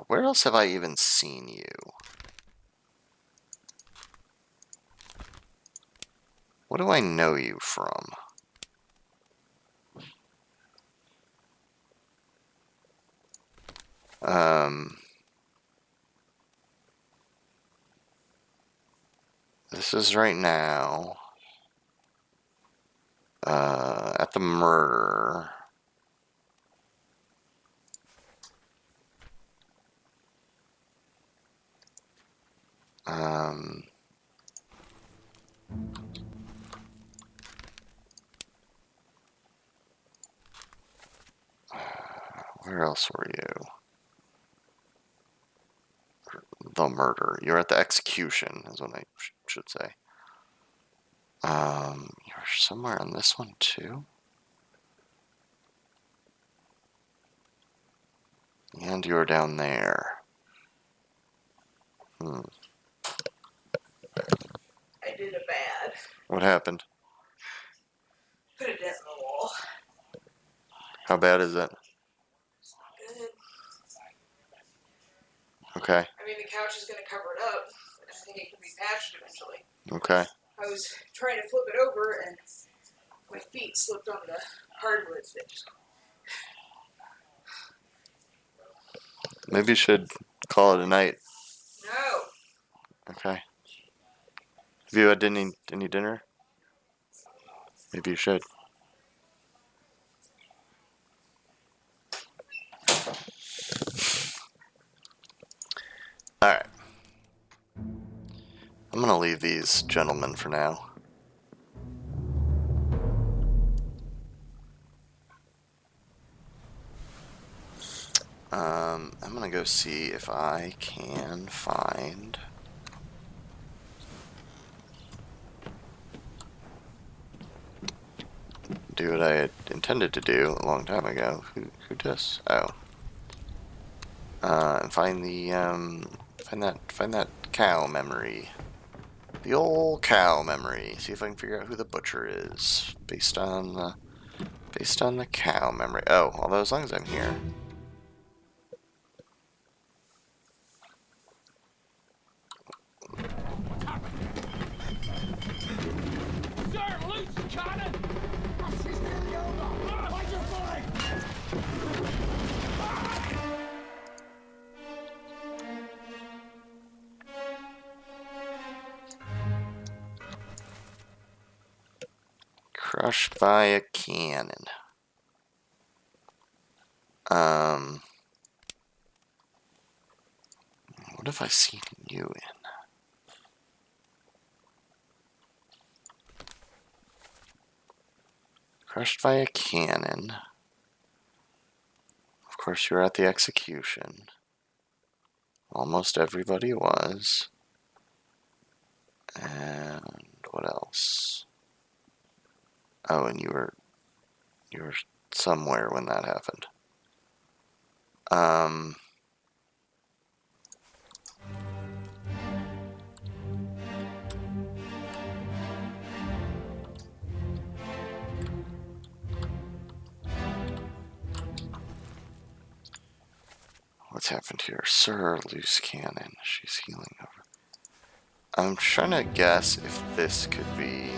[SPEAKER 1] Where else have I even seen you? What do I know you from? This is right now. At the murder. Where else were you? The murder. You're at the execution, is what I should say. You're somewhere on this one too? And you're down there.
[SPEAKER 8] I did a bad.
[SPEAKER 1] What happened?
[SPEAKER 8] Put a dent in the wall.
[SPEAKER 1] How bad is it?
[SPEAKER 8] It's not good.
[SPEAKER 1] Okay.
[SPEAKER 8] I mean, the couch is going to cover it up. I think it can be patched eventually.
[SPEAKER 1] Okay.
[SPEAKER 8] I was trying to flip it over, and my feet slipped on the hardwood. That just...
[SPEAKER 1] Maybe you should call it a night.
[SPEAKER 8] No.
[SPEAKER 1] Okay. Have you had any dinner? Maybe you should. Alright. I'm gonna leave these gentlemen for now. I'm gonna go see if I can find... do what I had intended to do a long time ago. Who does? Oh. And find the find that cow memory. The old cow memory. See if I can figure out who the butcher is based on the cow memory. Oh, although as long as I'm here.
[SPEAKER 10] Sir, loose cannon!
[SPEAKER 1] Crushed by a cannon. What have I seen you in? Crushed by a cannon. Of course, you were at the execution. Almost everybody was. And what else? Oh, and you were somewhere when that happened. What's happened here? Sir, loose cannon. She's healing over. I'm trying to guess if this could be...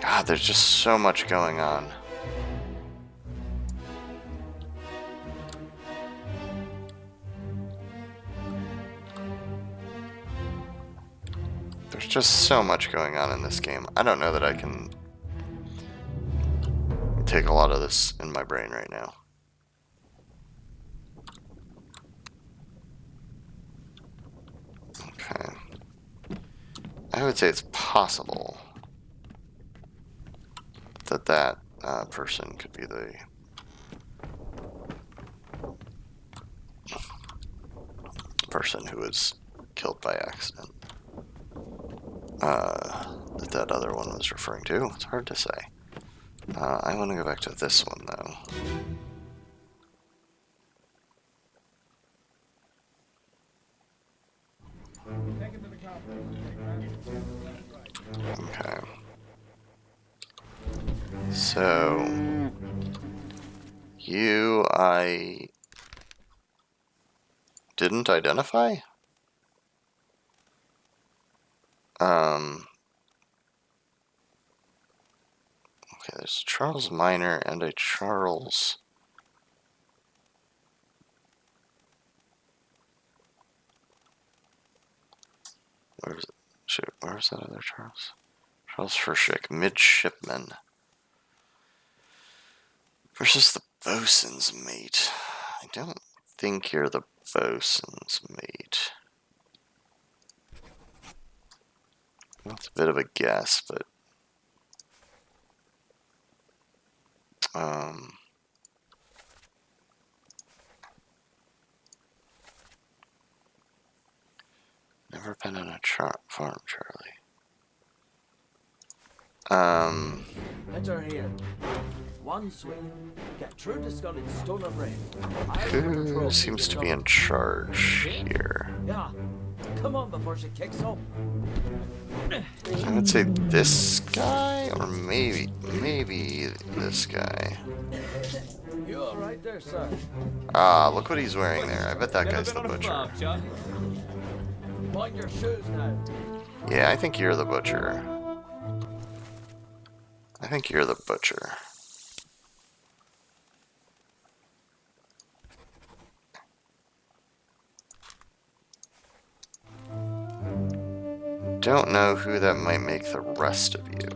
[SPEAKER 1] God, there's just so much going on. There's just so much going on in this game. I don't know that I can take a lot of this in my brain right now. Okay. I would say it's possible that that person could be the person who was killed by accident. That other one was referring to. It's hard to say. I want to go back to this one, though. Okay. So, you, I didn't identify? Okay, there's a Charles Minor and a Charles... Where's it? Shoot, where's that other Charles? Charles Hershick, midshipman. Versus the bosun's mate. I don't think you're the bosun's mate. That's a bit of a guess, but... Never been on a farm, Charlie.
[SPEAKER 6] Enter here. One swing. Get through the skull in stone or brain.
[SPEAKER 1] Who seems to be in charge here?
[SPEAKER 6] Yeah. Come on before she kicks off.
[SPEAKER 1] I would say this guy, or maybe this guy.
[SPEAKER 6] You all right there, sir?
[SPEAKER 1] Ah, look what he's wearing there. I bet that guy's the butcher.
[SPEAKER 6] Mind your shoes now.
[SPEAKER 1] Yeah, I think you're the butcher. I think you're the butcher. Don't know who that might make the rest of you.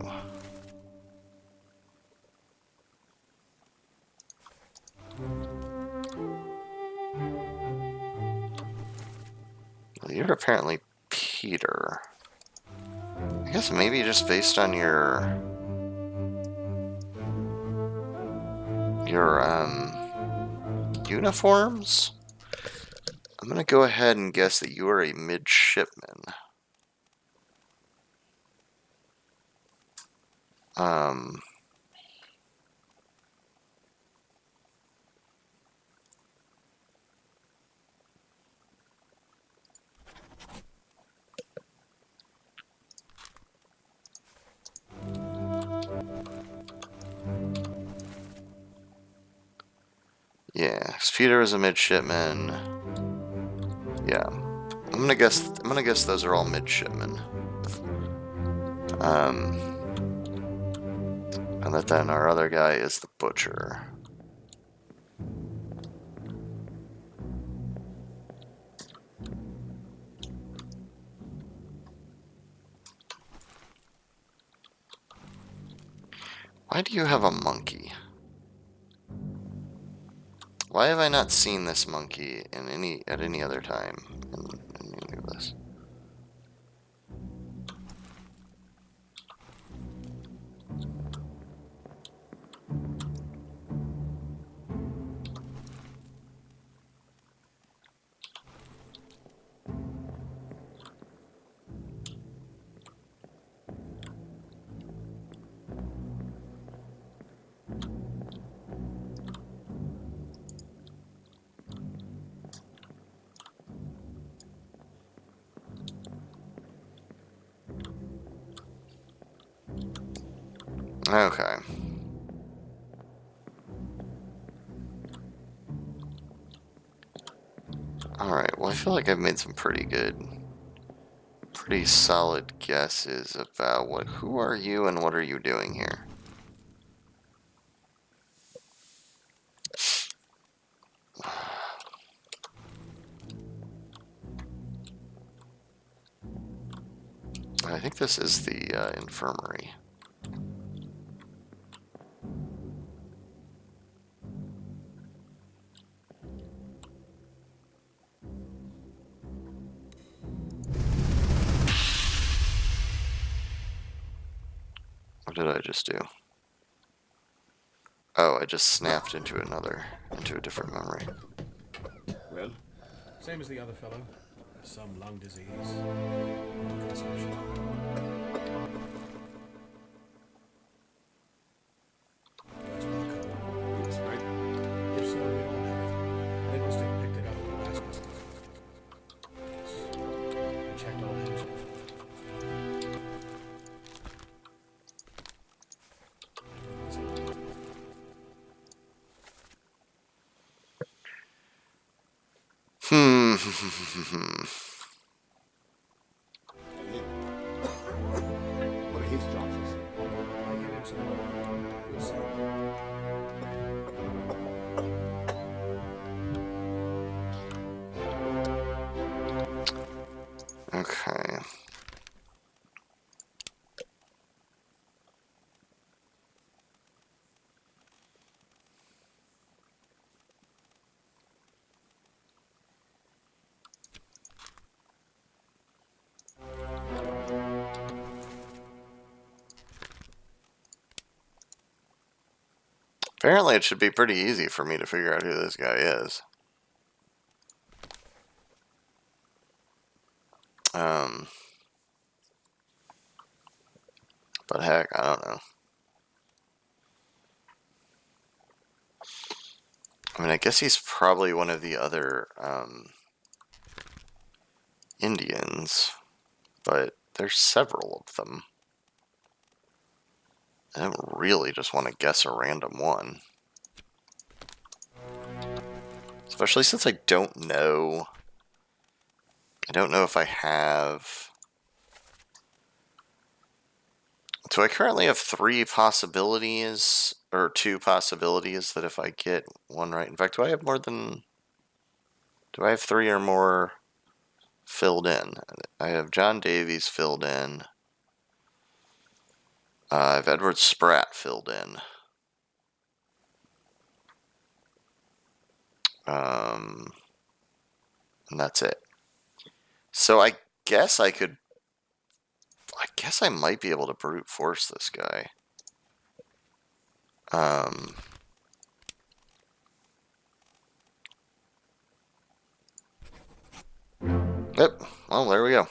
[SPEAKER 1] Well, you're apparently Peter. I guess maybe just based on your your uniforms. I'm gonna go ahead and guess that you are a midshipman. Yeah, Peter is a midshipman. Yeah, I'm gonna guess those are all midshipmen. And that then our other guy is the butcher. Why do you have a monkey? Why have I not seen this monkey in at any other time in any of this? Okay. Alright, well I feel like I've made some pretty solid guesses about who are you and what are you doing here? I think this is the infirmary. What did I just do? Oh, I just snapped into a different memory.
[SPEAKER 5] Well? Same as the other fellow. Some lung disease. Consumption. Where's Marco? Yes, right? If so, we don't have it. They must have picked it up at the last visit. Yes. I checked all hands.
[SPEAKER 3] What are his chances?
[SPEAKER 5] I get him some more. We'll see.
[SPEAKER 1] Okay. Apparently it should be pretty easy for me to figure out who this guy is. But heck, I don't know. I mean, I guess he's probably one of the other Indians, but there's several of them. I don't really just want to guess a random one. Especially since I don't know. I don't know if I have... So I currently have 3 possibilities, or 2 possibilities that if I get one right... In fact, do I have more than... Do I have 3 or more filled in? I have John Davies filled in. I have Edward Spratt filled in. And that's it. So I guess I could... I guess I might be able to brute force this guy. Yep. Well, there we go.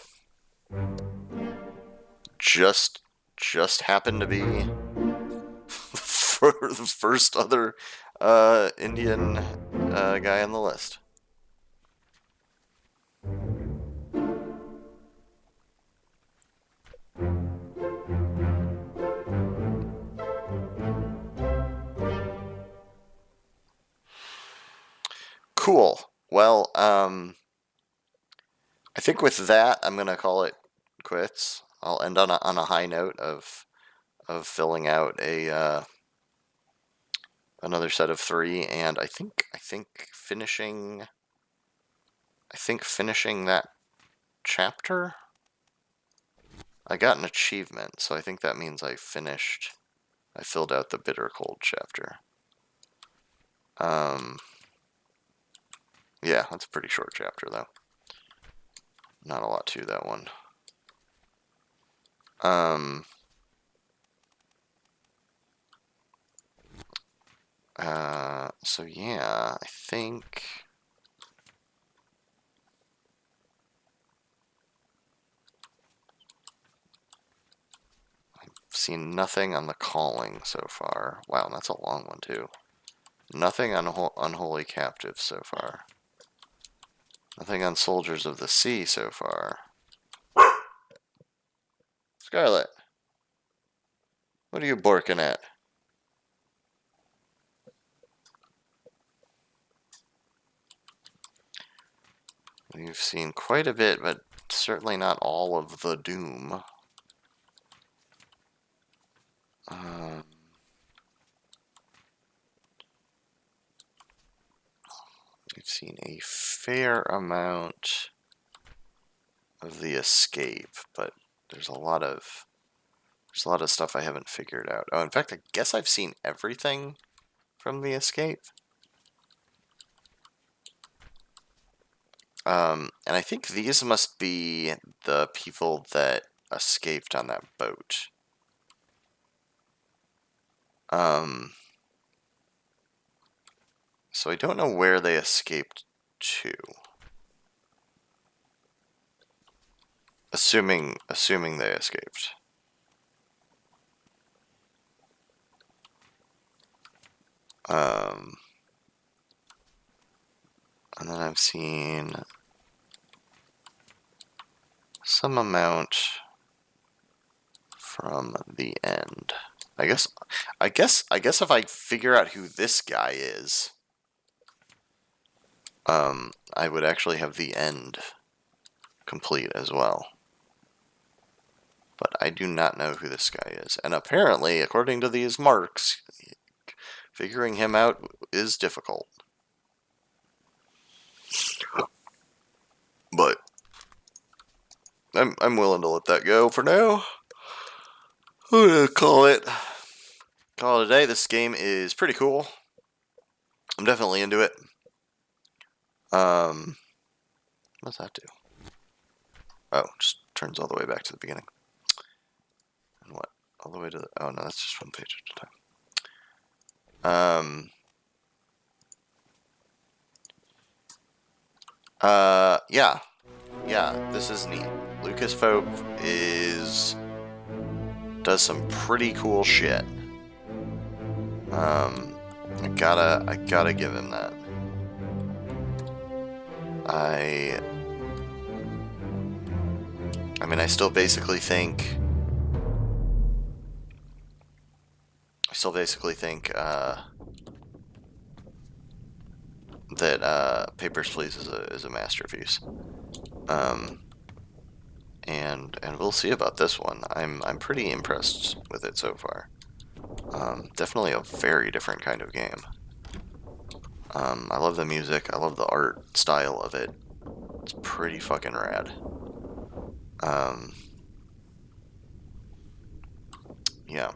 [SPEAKER 1] Just happened to be for the first other Indian guy on the list. Cool. Well, I think with that, I'm gonna call it quits. I'll end on a high note of filling out a another set of 3, and I think finishing that chapter. I got an achievement, so I think that means I filled out the bitter cold chapter. Yeah, that's a pretty short chapter though. Not a lot to that one. So yeah, I think I've seen nothing on the calling so far. Wow, that's a long one too. Nothing on unholy captives so far. Nothing on soldiers of the sea so far. Scarlet, what are you borking at? We've seen quite a bit, but certainly not all of the doom. We've seen a fair amount of the escape, but there's a lot of stuff I haven't figured out. Oh, in fact, I guess I've seen everything from the escape. And I think these must be the people that escaped on that boat. So I don't know where they escaped to. Assuming they escaped. And then I've seen some amount from the end. I guess if I figure out who this guy is, I would actually have the end complete as well. But I do not know who this guy is. And apparently, according to these marks, figuring him out is difficult. But I'm willing to let that go for now. I'm gonna call it a day. This game is pretty cool. I'm definitely into it. What's that do? Oh, just turns all the way back to the beginning. And what? All the way to the... Oh, no, that's just one page at a time. Yeah, this is neat. Lucas Pope does some pretty cool shit. I gotta give him that. I mean, I still basically think that Papers, Please is a masterpiece. And we'll see about this one. I'm pretty impressed with it so far. Definitely a very different kind of game. I love the music. I love the art style of it. It's pretty fucking rad. Yeah.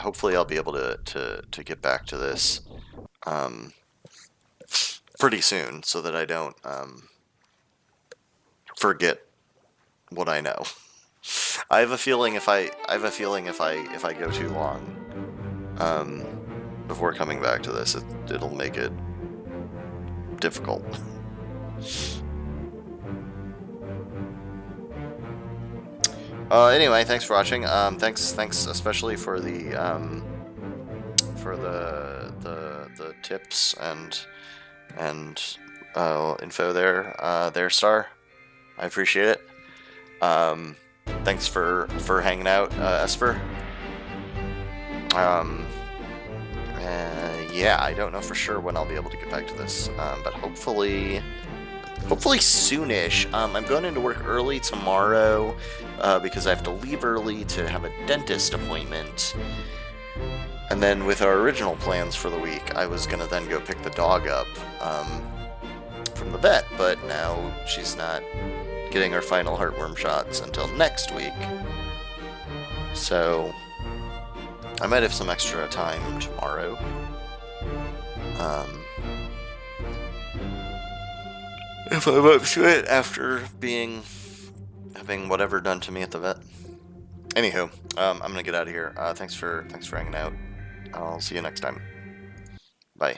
[SPEAKER 1] Hopefully I'll be able to get back to this pretty soon, so that I don't forget what I know. I have a feeling if I go too long before coming back to this, it'll make it difficult. Anyway, thanks for watching. Thanks especially for the tips and info there, Star. I appreciate it. Thanks for hanging out, Esper. Yeah, I don't know for sure when I'll be able to get back to this, but hopefully soonish. I'm going into work early tomorrow because I have to leave early to have a dentist appointment. And then with our original plans for the week, I was going to then go pick the dog up from the vet, but now she's not getting her final heartworm shots until next week. So I might have some extra time tomorrow. If I'm up to it after having whatever done to me at the vet. Anywho, I'm gonna get out of here. Thanks for hanging out. I'll see you next time. Bye.